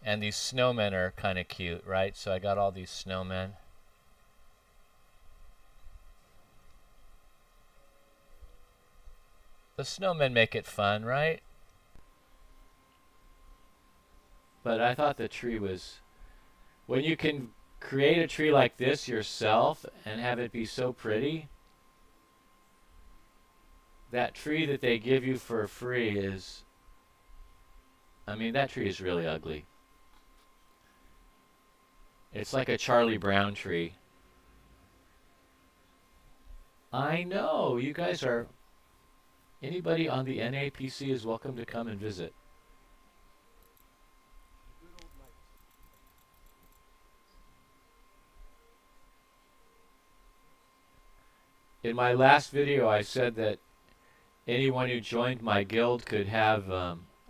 And these snowmen are kind of cute, right? So I got all these snowmen. The snowmen make it fun, right? But I thought the tree was... When you can create a tree like this yourself and have it be so pretty, that tree that they give you for free is... I mean, that tree is really ugly. It's like a Charlie Brown tree. I know, you guys are... Anybody on the NAPC is welcome to come and visit. In my last video, I said that anyone who joined my guild could have,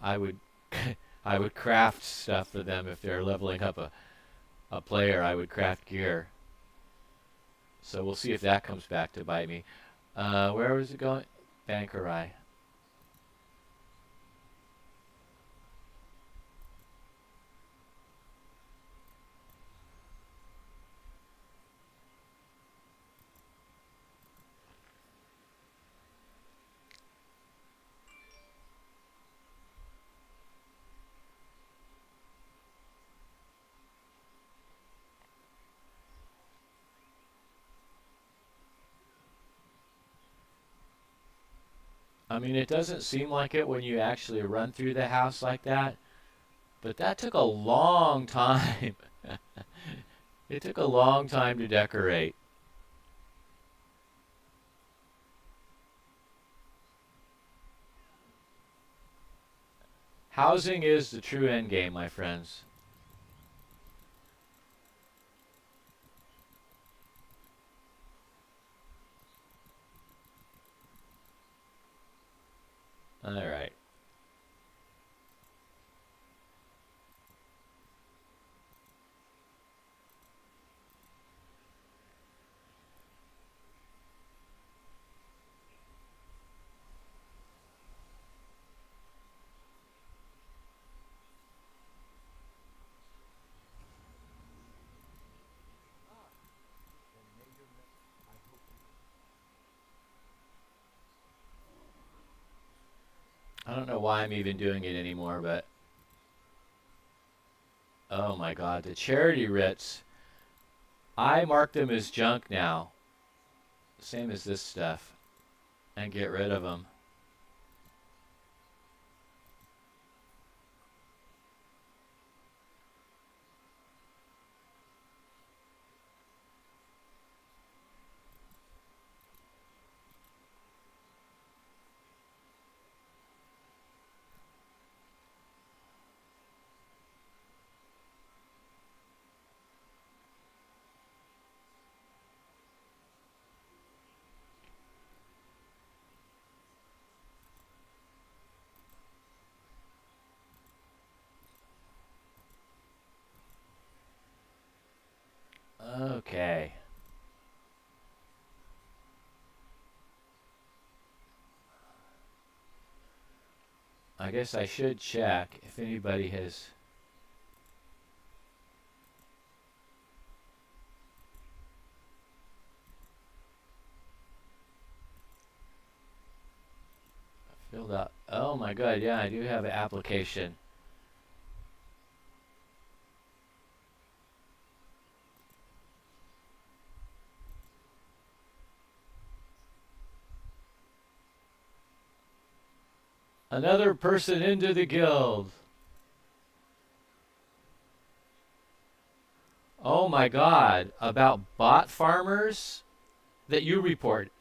I would I would craft stuff for them if they're leveling up a player. I would craft gear. So we'll see if that comes back to bite me. Where was it going? Bankerai. I mean, it doesn't seem like it when you actually run through the house like that, but that took a long time. It took a long time to decorate. Housing is the true end game, my friends. All right. I don't know why I'm even doing it anymore, but oh my god, the charity writs. I mark them as junk now. Same as this stuff. And get rid of them. Okay. I guess I should check if anybody has... filled out. Oh my god, yeah, I do have an application. Another person into the guild. Oh my god, about bot farmers that you report.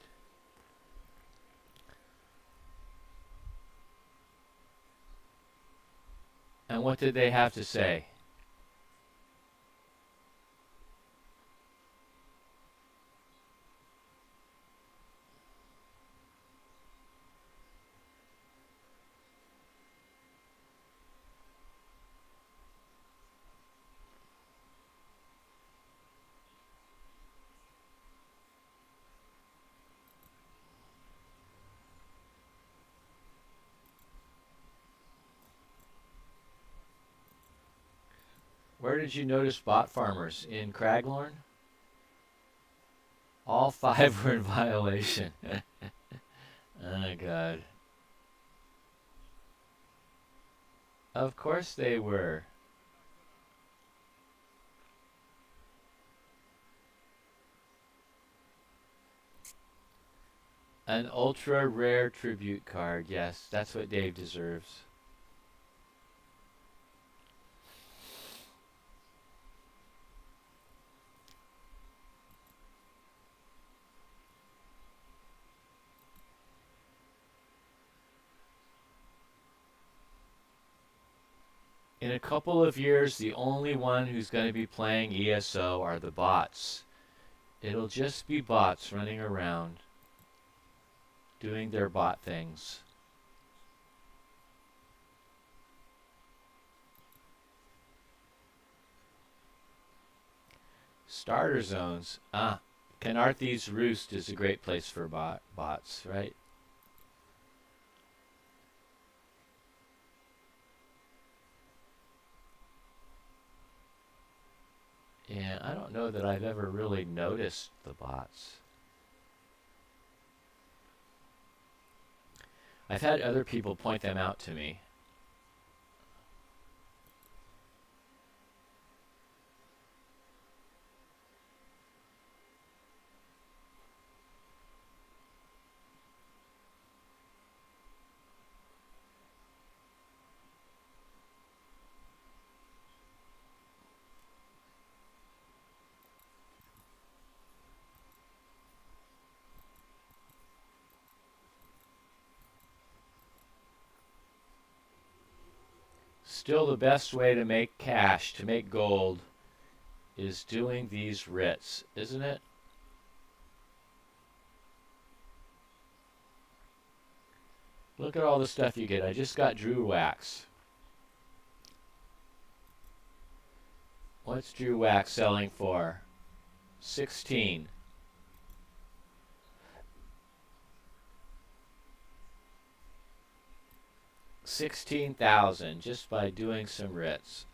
And what did they have to say? Where did you notice bot farmers? In Craglorn? All five were in violation. Oh god. Of course they were. An ultra rare tribute card. Yes, that's what Dave deserves. In a couple of years, the only one who's going to be playing ESO are the bots. It'll just be bots running around doing their bot things. Starter zones. Ah, Canarthy's Roost is a great place for bots, right? Yeah, I don't know that I've ever really noticed the bots. I've had other people point them out to me. Still, the best way to make cash, to make gold, is doing these writs, isn't it? Look at all the stuff you get. I just got Drew Wax. What's Drew Wax selling for? 16. 16,000 just by doing some writs.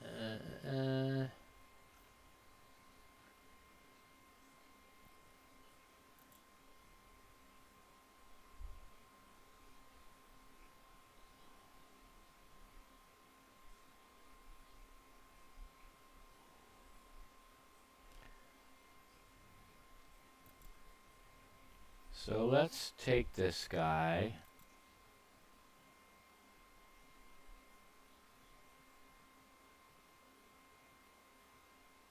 Uh, uh, so let's take this guy.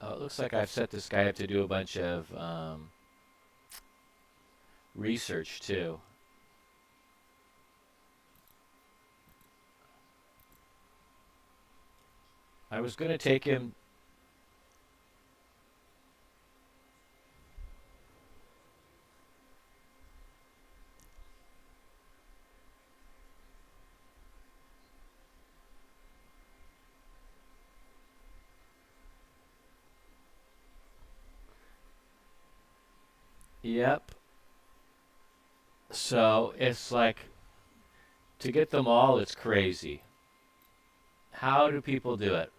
Oh, it looks like I've set this guy up to do a bunch of research too. I was going to take him. Yep. So it's like to get them all, it's crazy. How do people do it?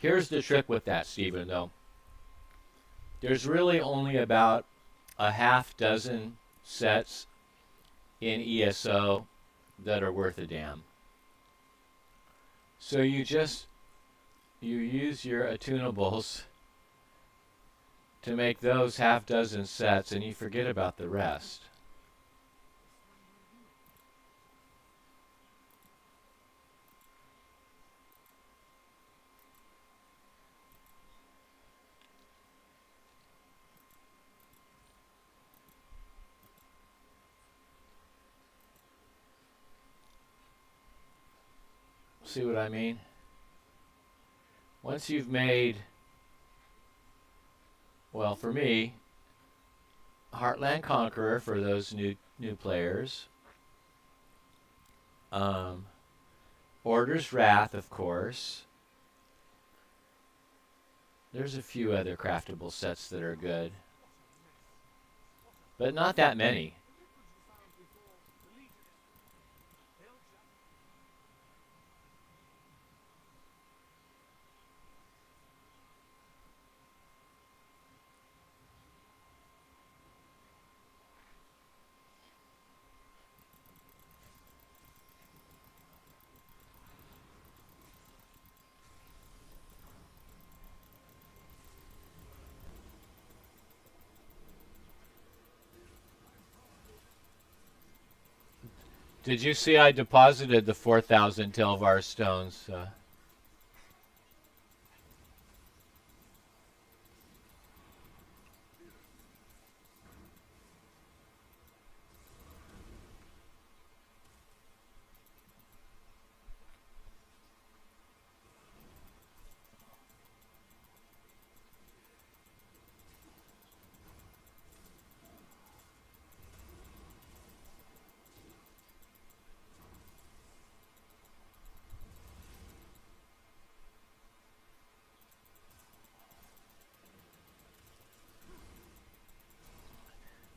Here's the trick with that, Stephen, though. There's really only about a half dozen sets in ESO that are worth a damn. So you use your attunables to make those half dozen sets and you forget about the rest. See what I mean? Once you've made, well, for me, Heartland Conqueror for those new players. Order's Wrath, of course. There's a few other craftable sets that are good, but not that many. Did you see I deposited the 4,000 Telvar stones?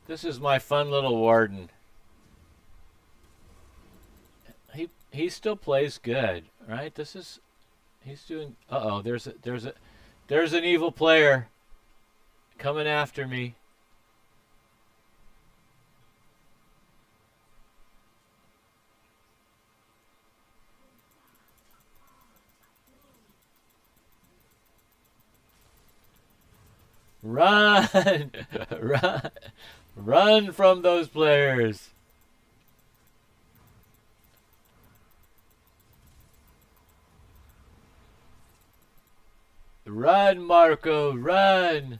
This is my fun little warden. He still plays good, right? He's doing. Uh-oh, there's an evil player coming after me. Run! Run! Run from those players! Run, Marco, run!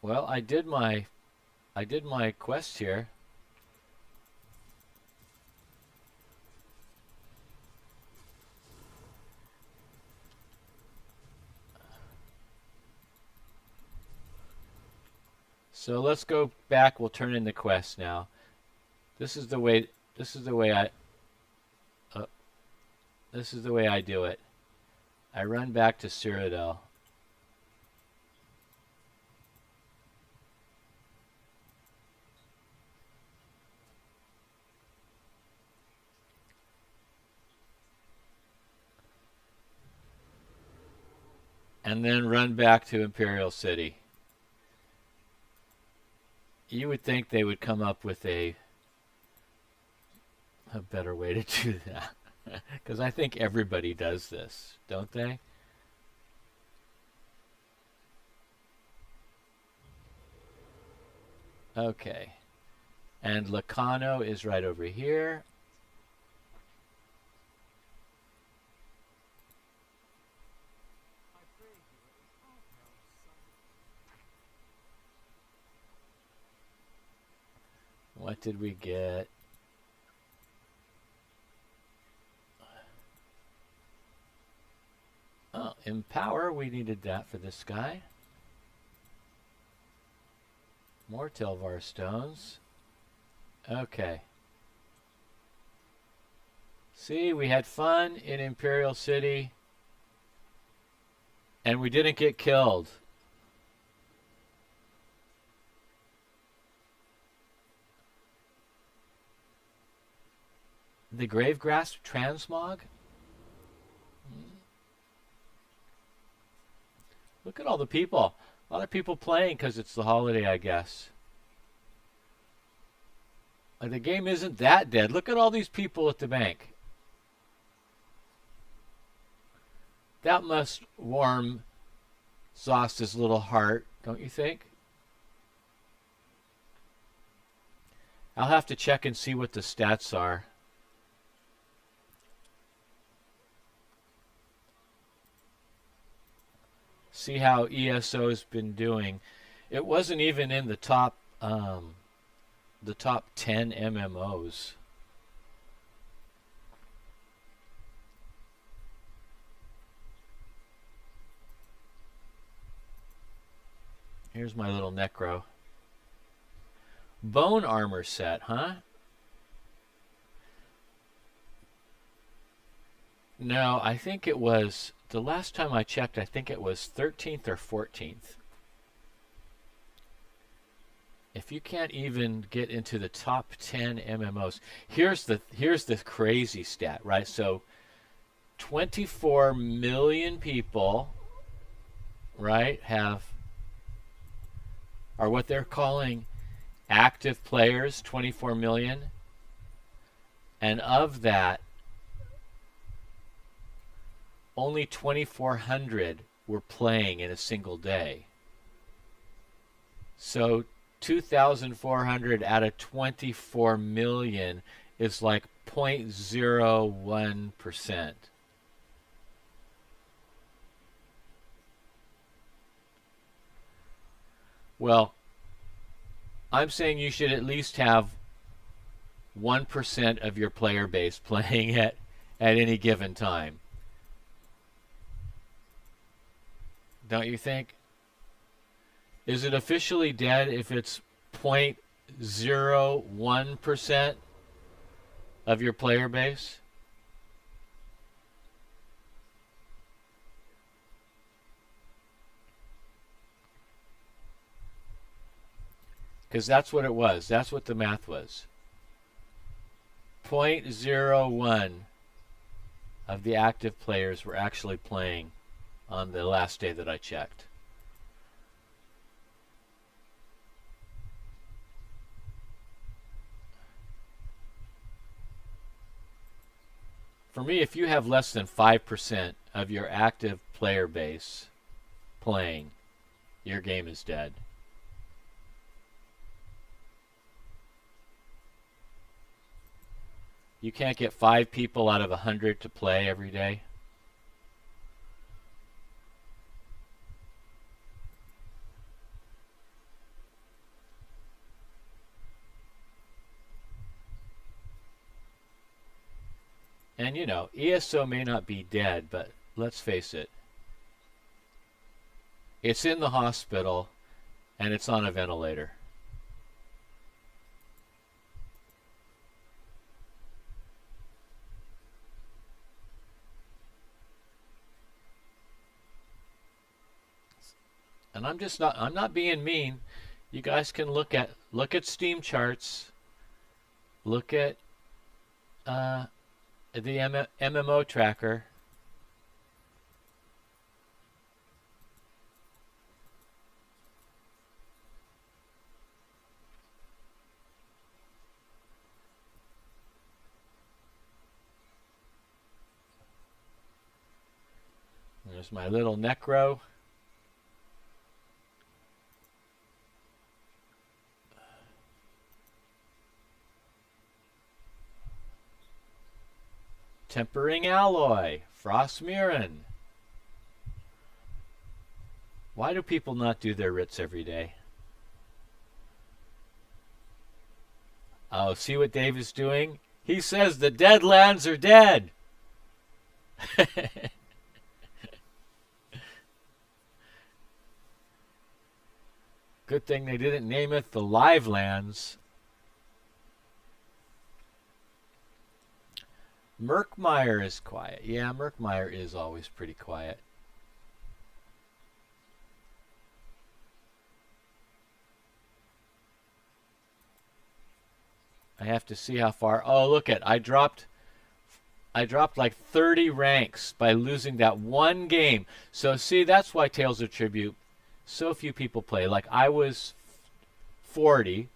Well, I did my quest here. So let's go back. We'll turn in the quest now. This is the way I do it. I run back to Cyrodiil. And then run back to Imperial City. You would think they would come up with a better way to do that. Because I think everybody does this, don't they? Okay. And Lacano is right over here. What did we get? Oh, Empower. We needed that for this guy. More Telvar stones. Okay. See, we had fun in Imperial City, and we didn't get killed. The Gravegrass Transmog? Look at all the people. A lot of people playing because it's the holiday, I guess. The game isn't that dead. Look at all these people at the bank. That must warm Zost's little heart, don't you think? I'll have to check and see what the stats are. See how ESO's been doing. It wasn't even in the top 10 MMOs. Here's my little Necro. Bone armor set, huh? No, I think it was, the last time I checked, I think it was 13th or 14th. If you can't even get into the top 10 MMOs, here's the crazy stat, right? So 24 million people, right, are what they're calling active players, 24 million. And of that, only 2,400 were playing in a single day. So 2,400 out of 24 million is like 0.01%. Well, I'm saying you should at least have 1% of your player base playing at any given time. Don't you think? Is it officially dead if it's 0.01% of your player base? Because that's what it was. That's what the math was. 0.01 of the active players were actually playing on the last day that I checked. For me, if you have less than 5% of your active player base playing, your game is dead. You can't get 5 people out of 100 to play every day. And you know, ESO may not be dead, but let's face it. It's in the hospital and it's on a ventilator. And I'm not being mean. You guys can look at Steam charts. Look at the MMO tracker. There's my little Necro. Tempering alloy, Frost Mirren. Why do people not do their writs every day? Oh, see what Dave is doing? He says the dead lands are dead. Good thing they didn't name it the live lands. Merkmeyer is quiet. Yeah, Merkmeyer is always pretty quiet. I have to see how far. Oh, look at I dropped like 30 ranks by losing that one game. So see, that's why Tales of Tribute so few people play. Like I was 40,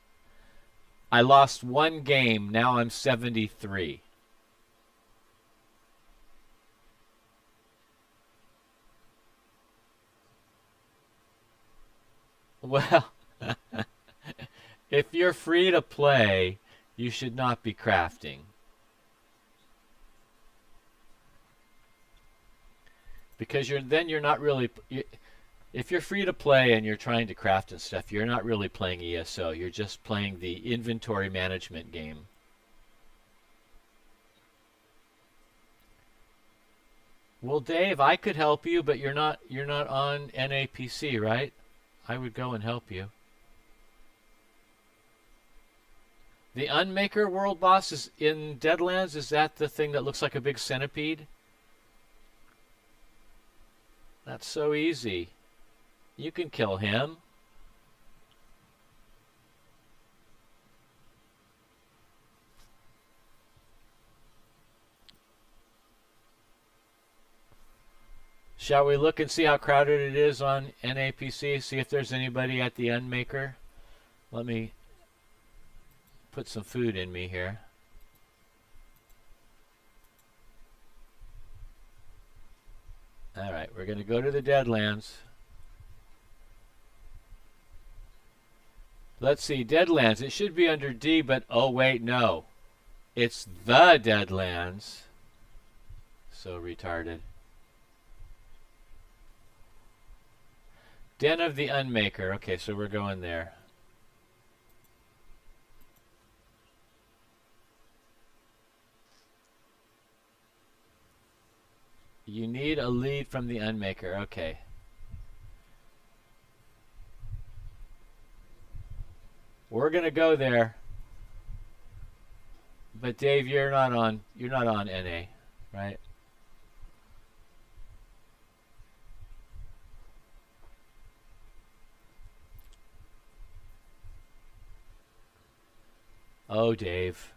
I lost one game, now I'm 73. Well, if you're free to play, you should not be crafting. Because you're not really if you're free to play and you're trying to craft and stuff, you're not really playing ESO. You're just playing the inventory management game. Well, Dave, I could help you, but you're not on NAPC, right? I would go and help you. The Unmaker world boss is in Deadlands. Is that the thing that looks like a big centipede? That's so easy. You can kill him. Shall we look and see how crowded it is on NAPC? See if there's anybody at the Unmaker? Let me put some food in me here. Alright, we're going to go to the Deadlands. Let's see, Deadlands. It should be under D, but oh wait, no. It's the Deadlands. So retarded. Den of the Unmaker. Okay, so we're going there. You need a lead from the Unmaker. Okay. We're gonna go there. But Dave, you're not on NA, right? Oh, Dave.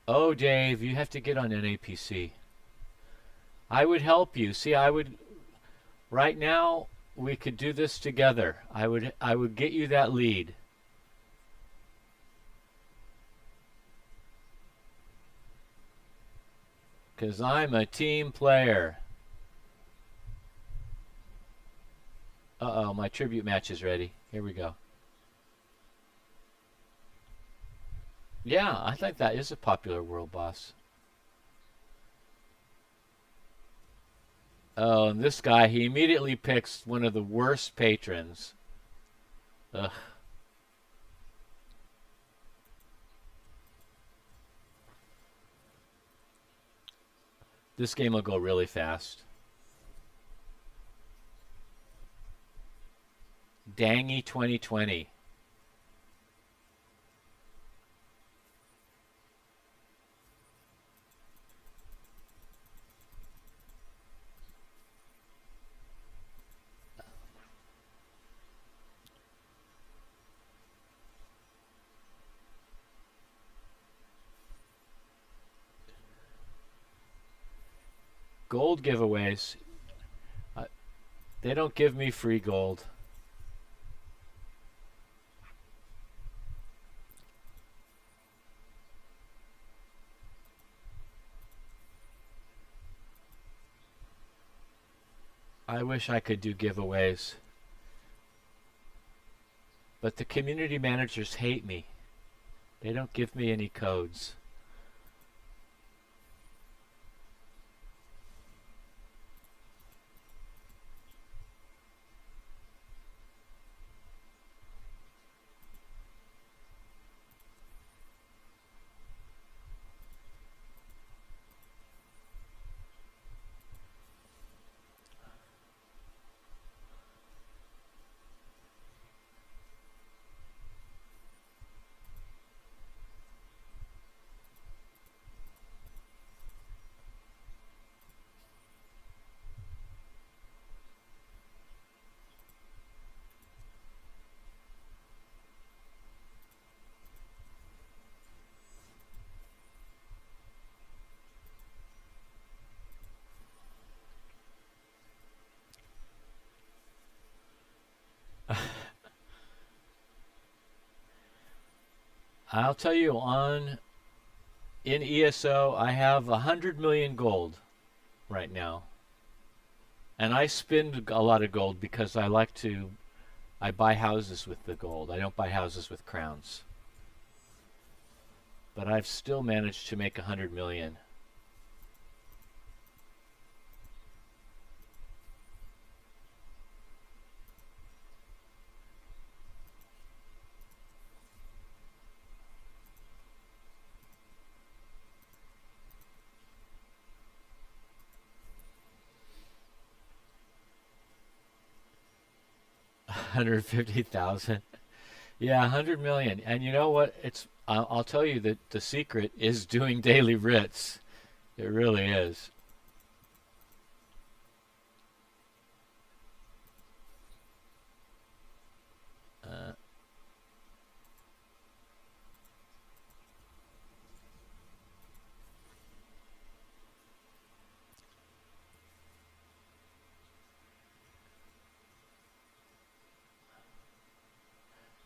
Oh, Dave, you have to get on NAPC. I would help you. See, right now we could do this together. I would get you that lead. Cuz I'm a team player. Uh-oh, my tribute match is ready. Here we go. Yeah, I think that is a popular world boss. Oh, and this guy, he immediately picks one of the worst patrons. Ugh. This game will go really fast. Dangy 2020. Gold giveaways. Uh, they don't give me free gold. I wish I could do giveaways. But the community managers hate me. They don't give me any codes. I'll tell you in ESO, I have 100 million gold right now. And I spend a lot of gold because I buy houses with the gold. I don't buy houses with crowns. But I've still managed to make 100 million. $150,000. Yeah, 100 million. And you know what? I'll tell you that the secret is doing daily writs. It really is. Uh,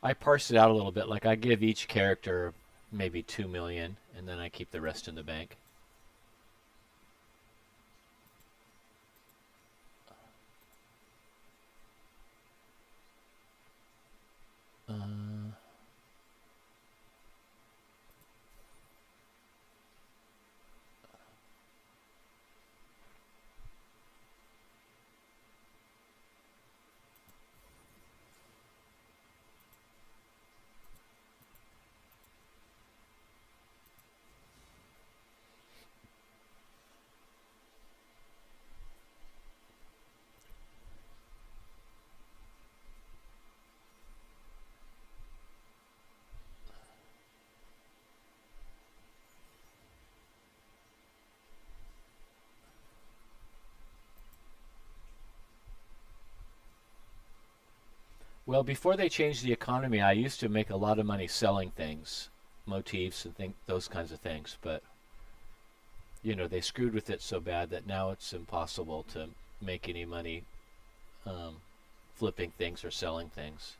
I parse it out a little bit. Like I give each character maybe 2 million, and then I keep the rest in the bank. Uh, well, before they changed the economy, I used to make a lot of money selling things, motifs and those kinds of things. But they screwed with it so bad that now it's impossible to make any money um, flipping things or selling things.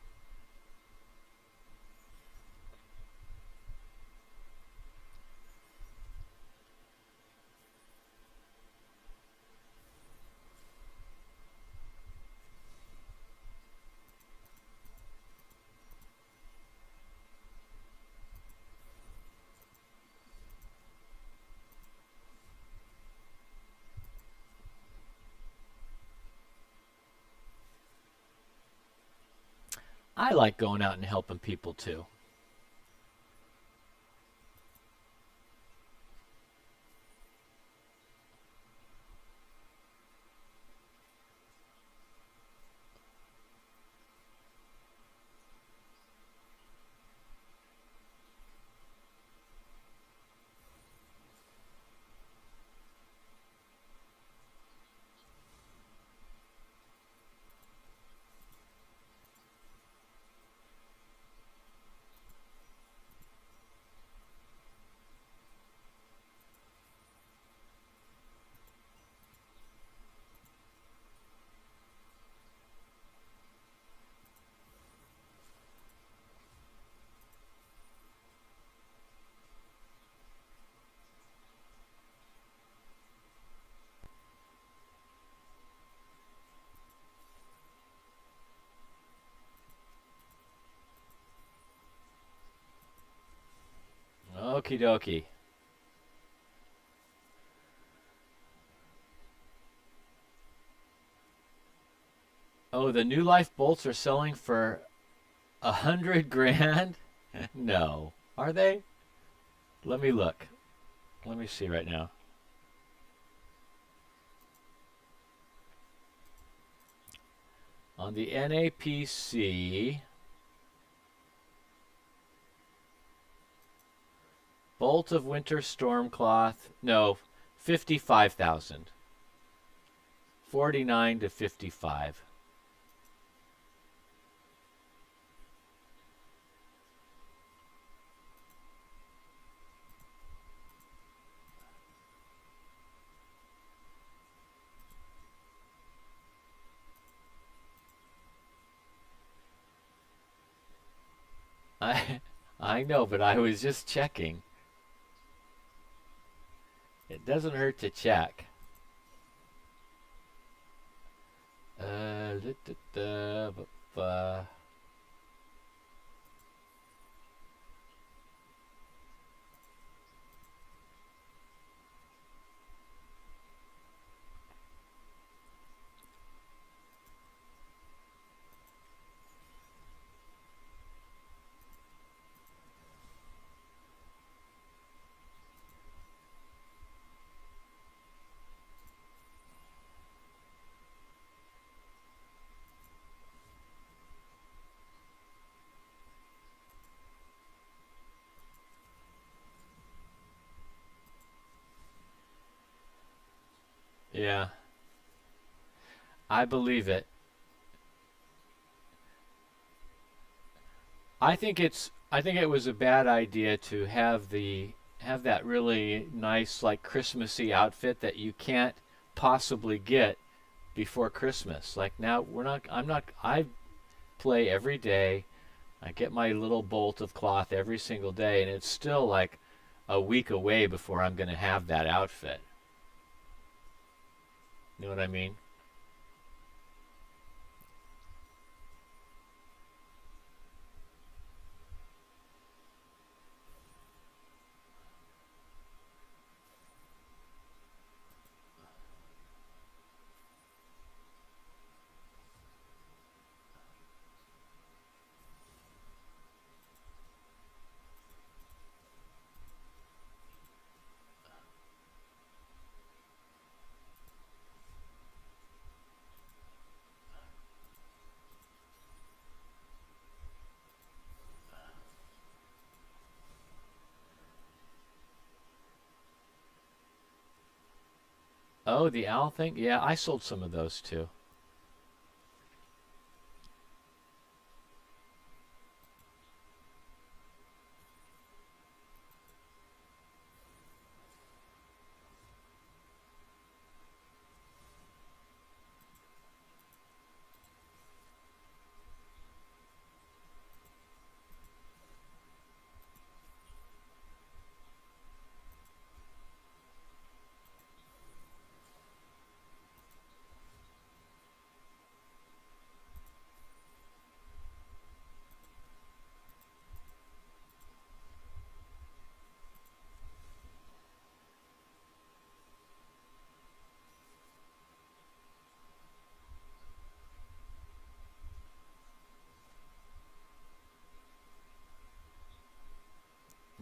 I like going out and helping people too. Okie dokie. Oh, the New Life bolts are selling for 100 grand? No. Are they? Let me look. Let me see right now. On the NAPC, Bolt of Winter Stormcloth. No, 55,000. 49 to 55. I I know, but I was just checking. It doesn't hurt to check. Da, da, da, yeah, I believe it. I think it was a bad idea to have that really nice like Christmassy outfit that you can't possibly get before Christmas. Like now I play every day. I get my little bolt of cloth every single day and it's still like a week away before I'm going to have that outfit. You know what I mean? Oh, the owl thing? Yeah, I sold some of those too.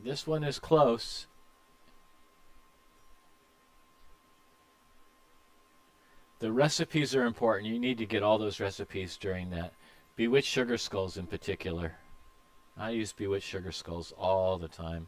This one is close. The recipes are important. You need to get all those recipes during that. Bewitched sugar skulls in particular. I use bewitched sugar skulls all the time.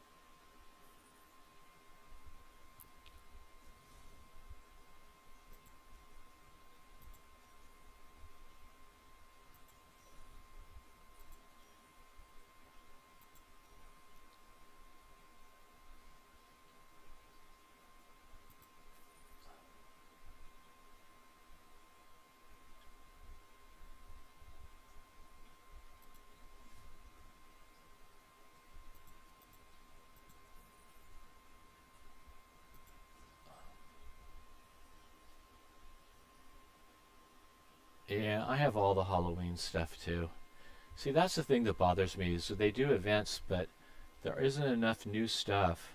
Yeah, I have all the Halloween stuff too. See, that's the thing that bothers me is that they do events, but there isn't enough new stuff.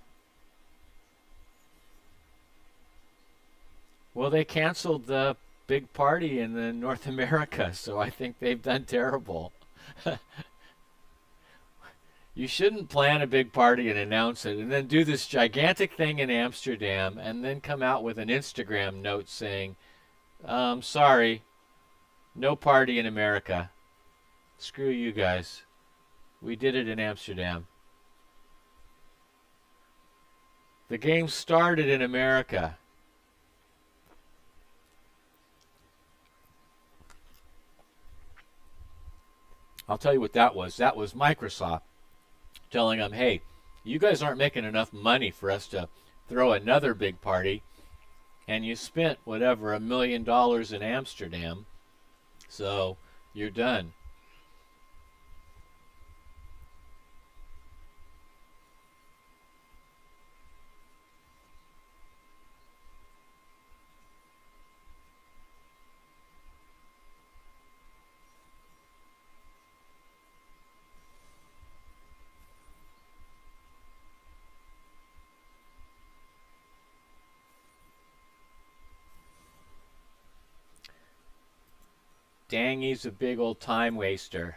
Well, they canceled the big party in the North America, so I think they've done terrible. You shouldn't plan a big party and announce it and then do this gigantic thing in Amsterdam and then come out with an Instagram note saying, sorry, no party in America. Screw you guys. We did it in Amsterdam. The game started in America. I'll tell you what that was. That was Microsoft telling them, hey, you guys aren't making enough money for us to throw another big party. And you spent whatever, $1 million in Amsterdam. So you're done. Dang, he's a big old time waster.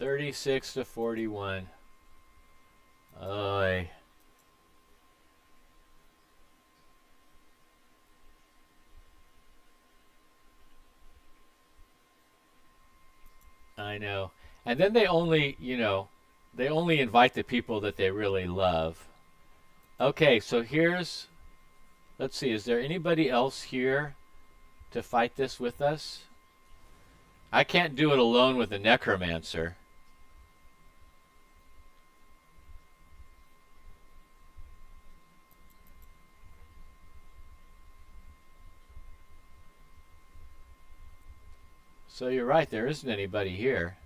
$36 to $41. Oy. I know. And then they only, they only invite the people that they really love. Okay, so let's see, is there anybody else here to fight this with us? I can't do it alone with a necromancer. So you're right, there isn't anybody here.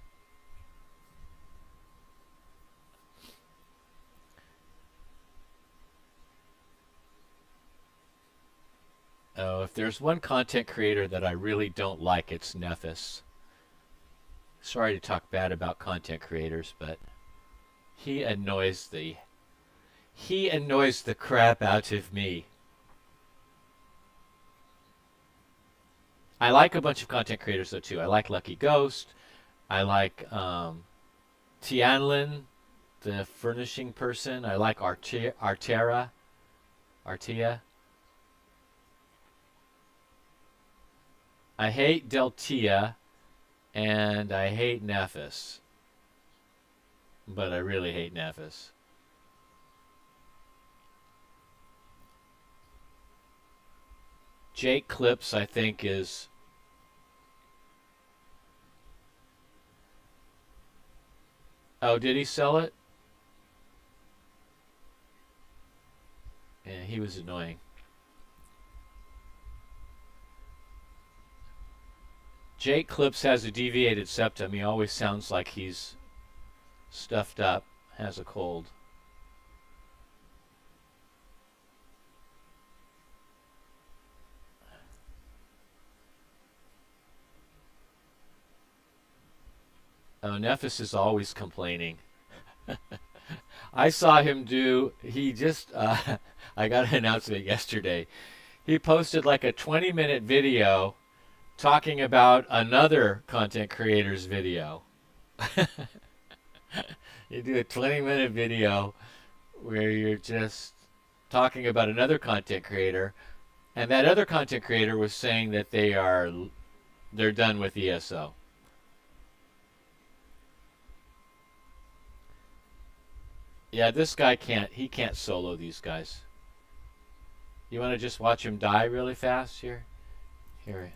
Oh, if there's one content creator that I really don't like, it's Nephis. Sorry to talk bad about content creators, but he annoys the he annoys the crap out of me. I like a bunch of content creators though too. I like Lucky Ghost. I like Tianlin, the furnishing person. I like Artea. I hate Deltia, and I hate Nephis. But I really hate Nephis. Jake Clips, I think, is... Oh, did he sell it? Yeah, he was annoying. Jake Clips has a deviated septum. He always sounds like he's stuffed up, has a cold. Oh, Nephis is always complaining. I saw him he just, I got an announcement yesterday. He posted like a 20-minute video talking about another content creator's video. You do a 20-minute video where you're just talking about another content creator, and that other content creator was saying that they're done with ESO. Yeah, this guy he can't solo these guys. You want to just watch him die really fast here? Here.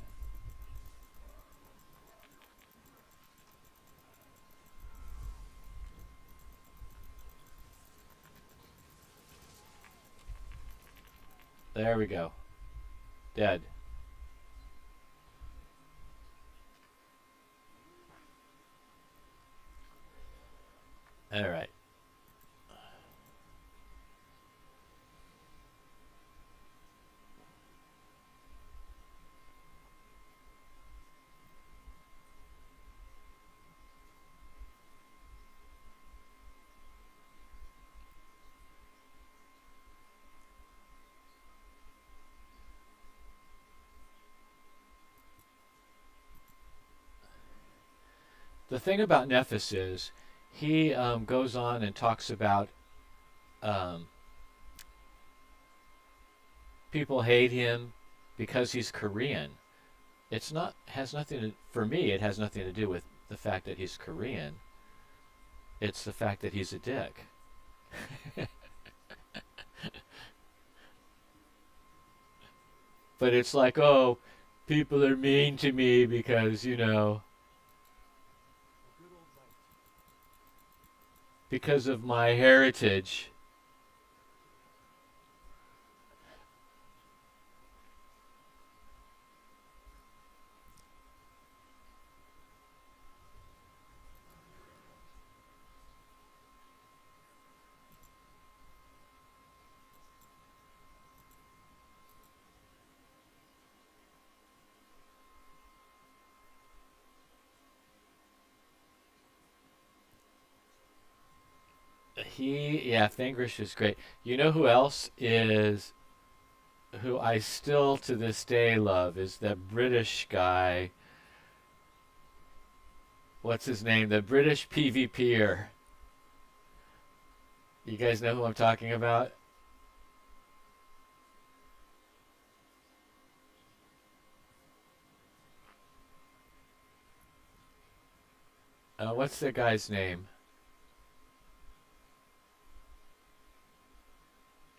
There we go. Dead. All right. The thing about Nephis is he goes on and talks about um, people hate him because he's Korean. It's not has nothing to, for me. It has nothing to do with the fact that he's Korean. It's the fact that he's a dick. But it's like, oh, People are mean to me because, because of my heritage. Yeah, Fingrish is great. You know who else is, who I still to this day love, is that British guy. What's his name? The British PvPer. You guys know who I'm talking about? What's the guy's name?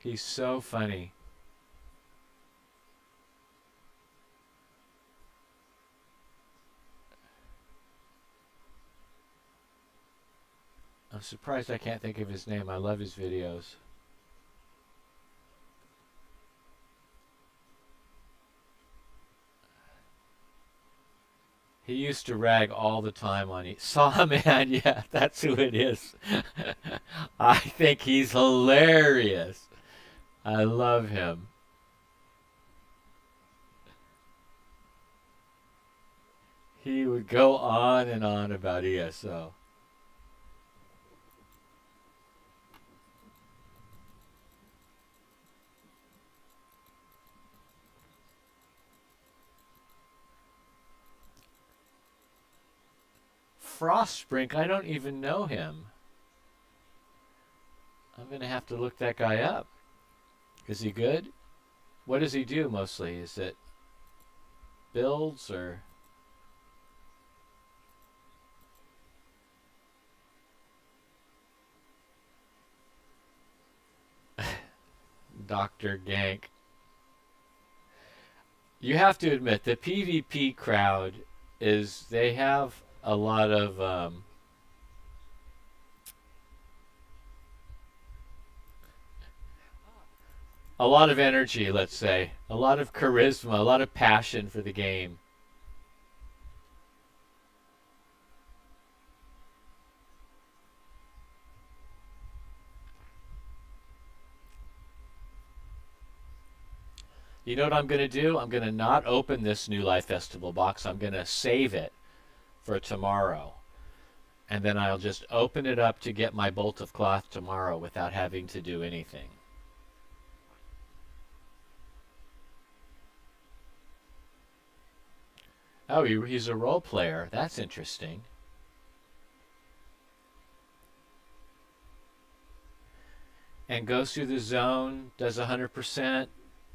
He's so funny. I'm surprised I can't think of his name. I love his videos. He used to rag all the time on Sawman. Yeah, that's who it is. I think he's hilarious. I love him. He would go on and on about ESO. Frostbrink, I don't even know him. I'm going to have to look that guy up. Is he good? What does he do mostly? Is it builds or Dr. Gank? You have to admit, the PvP crowd they have a lot of energy, let's say, a lot of charisma, a lot of passion for the game. You know what I'm going to do? I'm going to not open this New Life Festival box. I'm going to save it for tomorrow. And then I'll just open it up to get my bolt of cloth tomorrow without having to do anything. Oh, he's a role player. That's interesting. And goes through the zone, does 100%,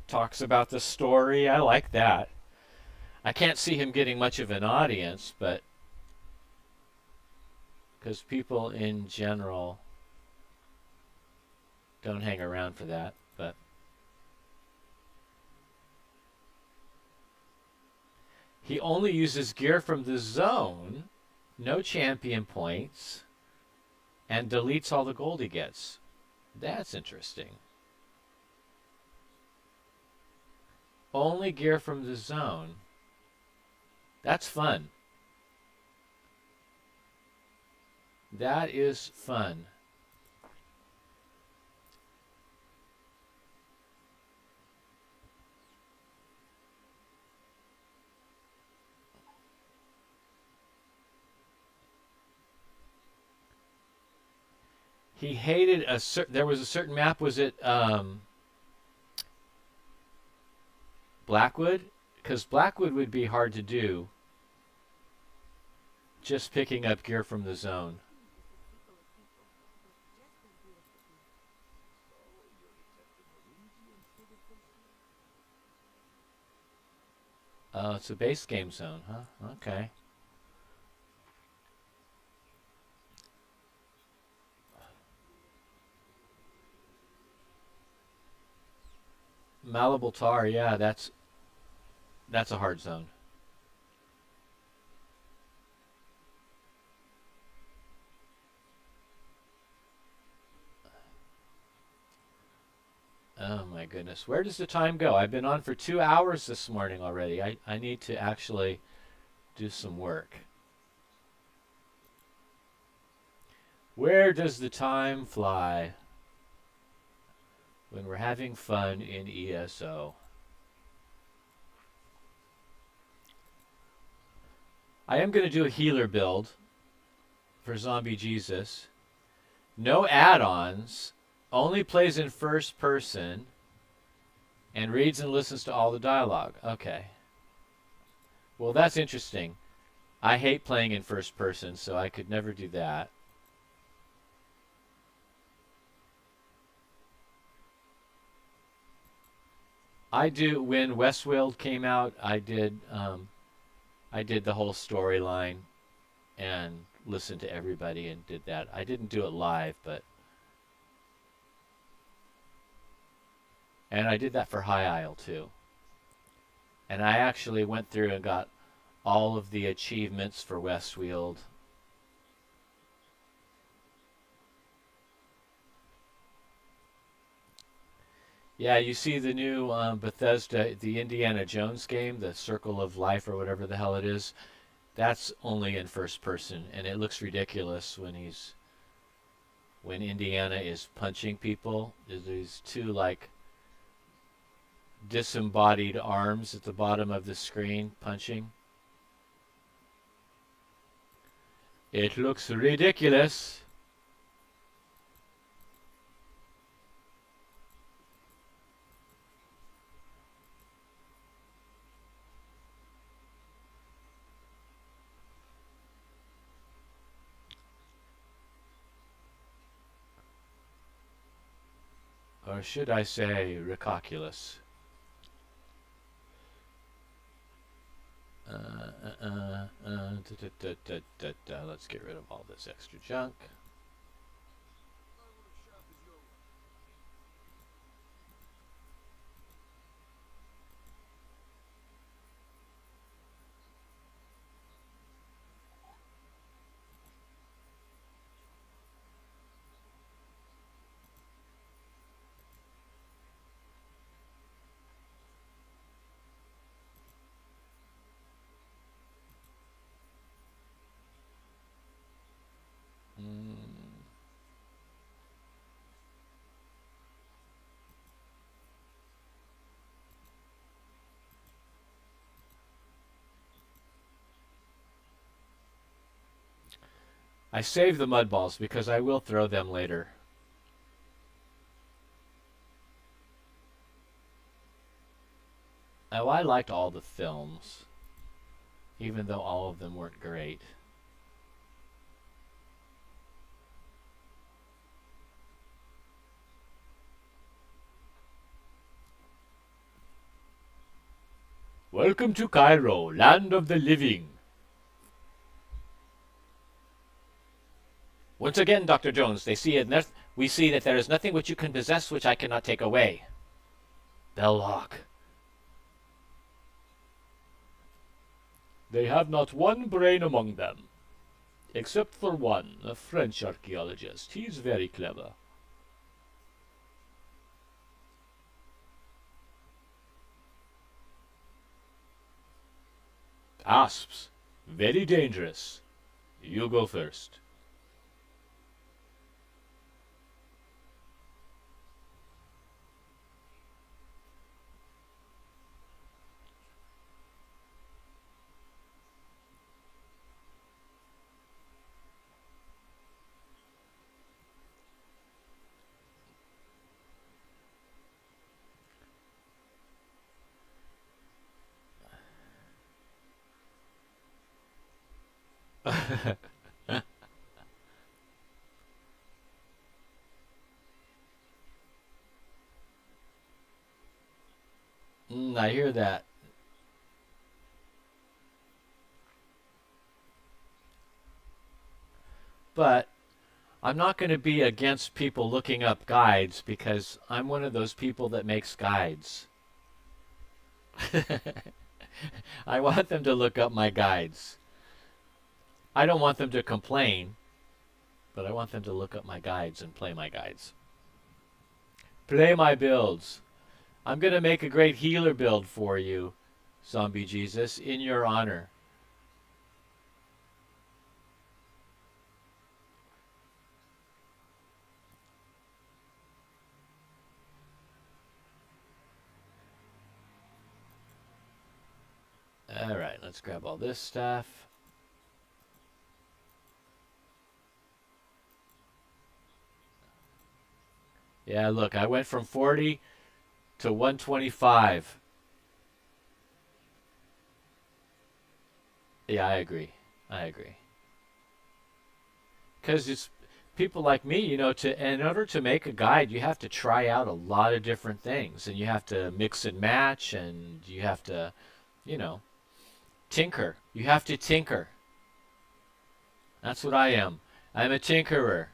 talks about the story. I like that. I can't see him getting much of an audience, but because people in general don't hang around for that. But he only uses gear from the zone, no champion points, and deletes all the gold he gets. That's interesting. Only gear from the zone. That's fun. That is fun. He hated there was a certain map, was it Blackwood? Because Blackwood would be hard to do just picking up gear from the zone. Oh, it's a base game zone, huh? Okay. Malleable tar, yeah, That's a hard zone. Oh my goodness. Where does the time go? I've been on for 2 hours this morning already. I need to actually do some work. Where does the time fly when we're having fun in ESO? I am going to do a healer build for Zombie Jesus. No add-ons. Only plays in first person and reads and listens to all the dialogue. Okay. Well, that's interesting. I hate playing in first person, so I could never do that. I do. When Westworld came out, I did the whole storyline and listened to everybody and did that. I didn't do it live, but and I did that for High Isle too. And I actually went through and got all of the achievements for Westfield. Yeah, you see the new Bethesda, the Indiana Jones game, the Circle of Life or whatever the hell it is. That's only in first person, and it looks ridiculous when Indiana is punching people. There's these two like disembodied arms at the bottom of the screen punching. It looks ridiculous. Or should I say ridiculous? Let's get rid of all this extra junk. Mm. I save the mud balls because I will throw them later. Oh, I liked all the films, even though all of them weren't great. Welcome to Cairo, land of the living. Once again, Dr. Jones, we see that there is nothing which you can possess which I cannot take away. Belloc. They have not one brain among them, except for one, a French archaeologist. He's very clever. Asps. Very dangerous. You go first. I hear that. But I'm not going to be against people looking up guides because I'm one of those people that makes guides. I want them to look up my guides. I don't want them to complain, but I want them to look up my guides and play my guides. Play my builds. I'm going to make a great healer build for you, Zombie Jesus, in your honor. All right, let's grab all this stuff. Yeah, look, I went from 40 to 125. Yeah, I agree. I agree. Because it's people like me, in order to make a guide, you have to try out a lot of different things, and you have to mix and match, and you have to, you know, tinker. You have to tinker. That's what I am. I'm a tinkerer.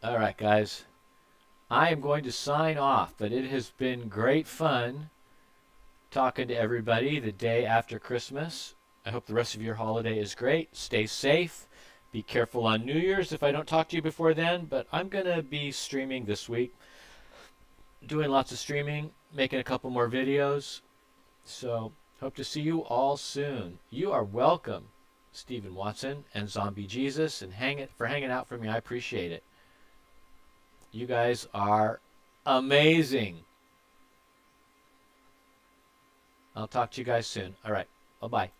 All right, guys. I am going to sign off, but it has been great fun talking to everybody the day after Christmas. I hope the rest of your holiday is great. Stay safe. Be careful on New Year's if I don't talk to you before then, but I'm going to be streaming this week, doing lots of streaming, making a couple more videos. So, hope to see you all soon. You are welcome, Stephen Watson and Zombie Jesus, and hanging out for me. I appreciate it. You guys are amazing. I'll talk to you guys soon. All right. Bye-bye.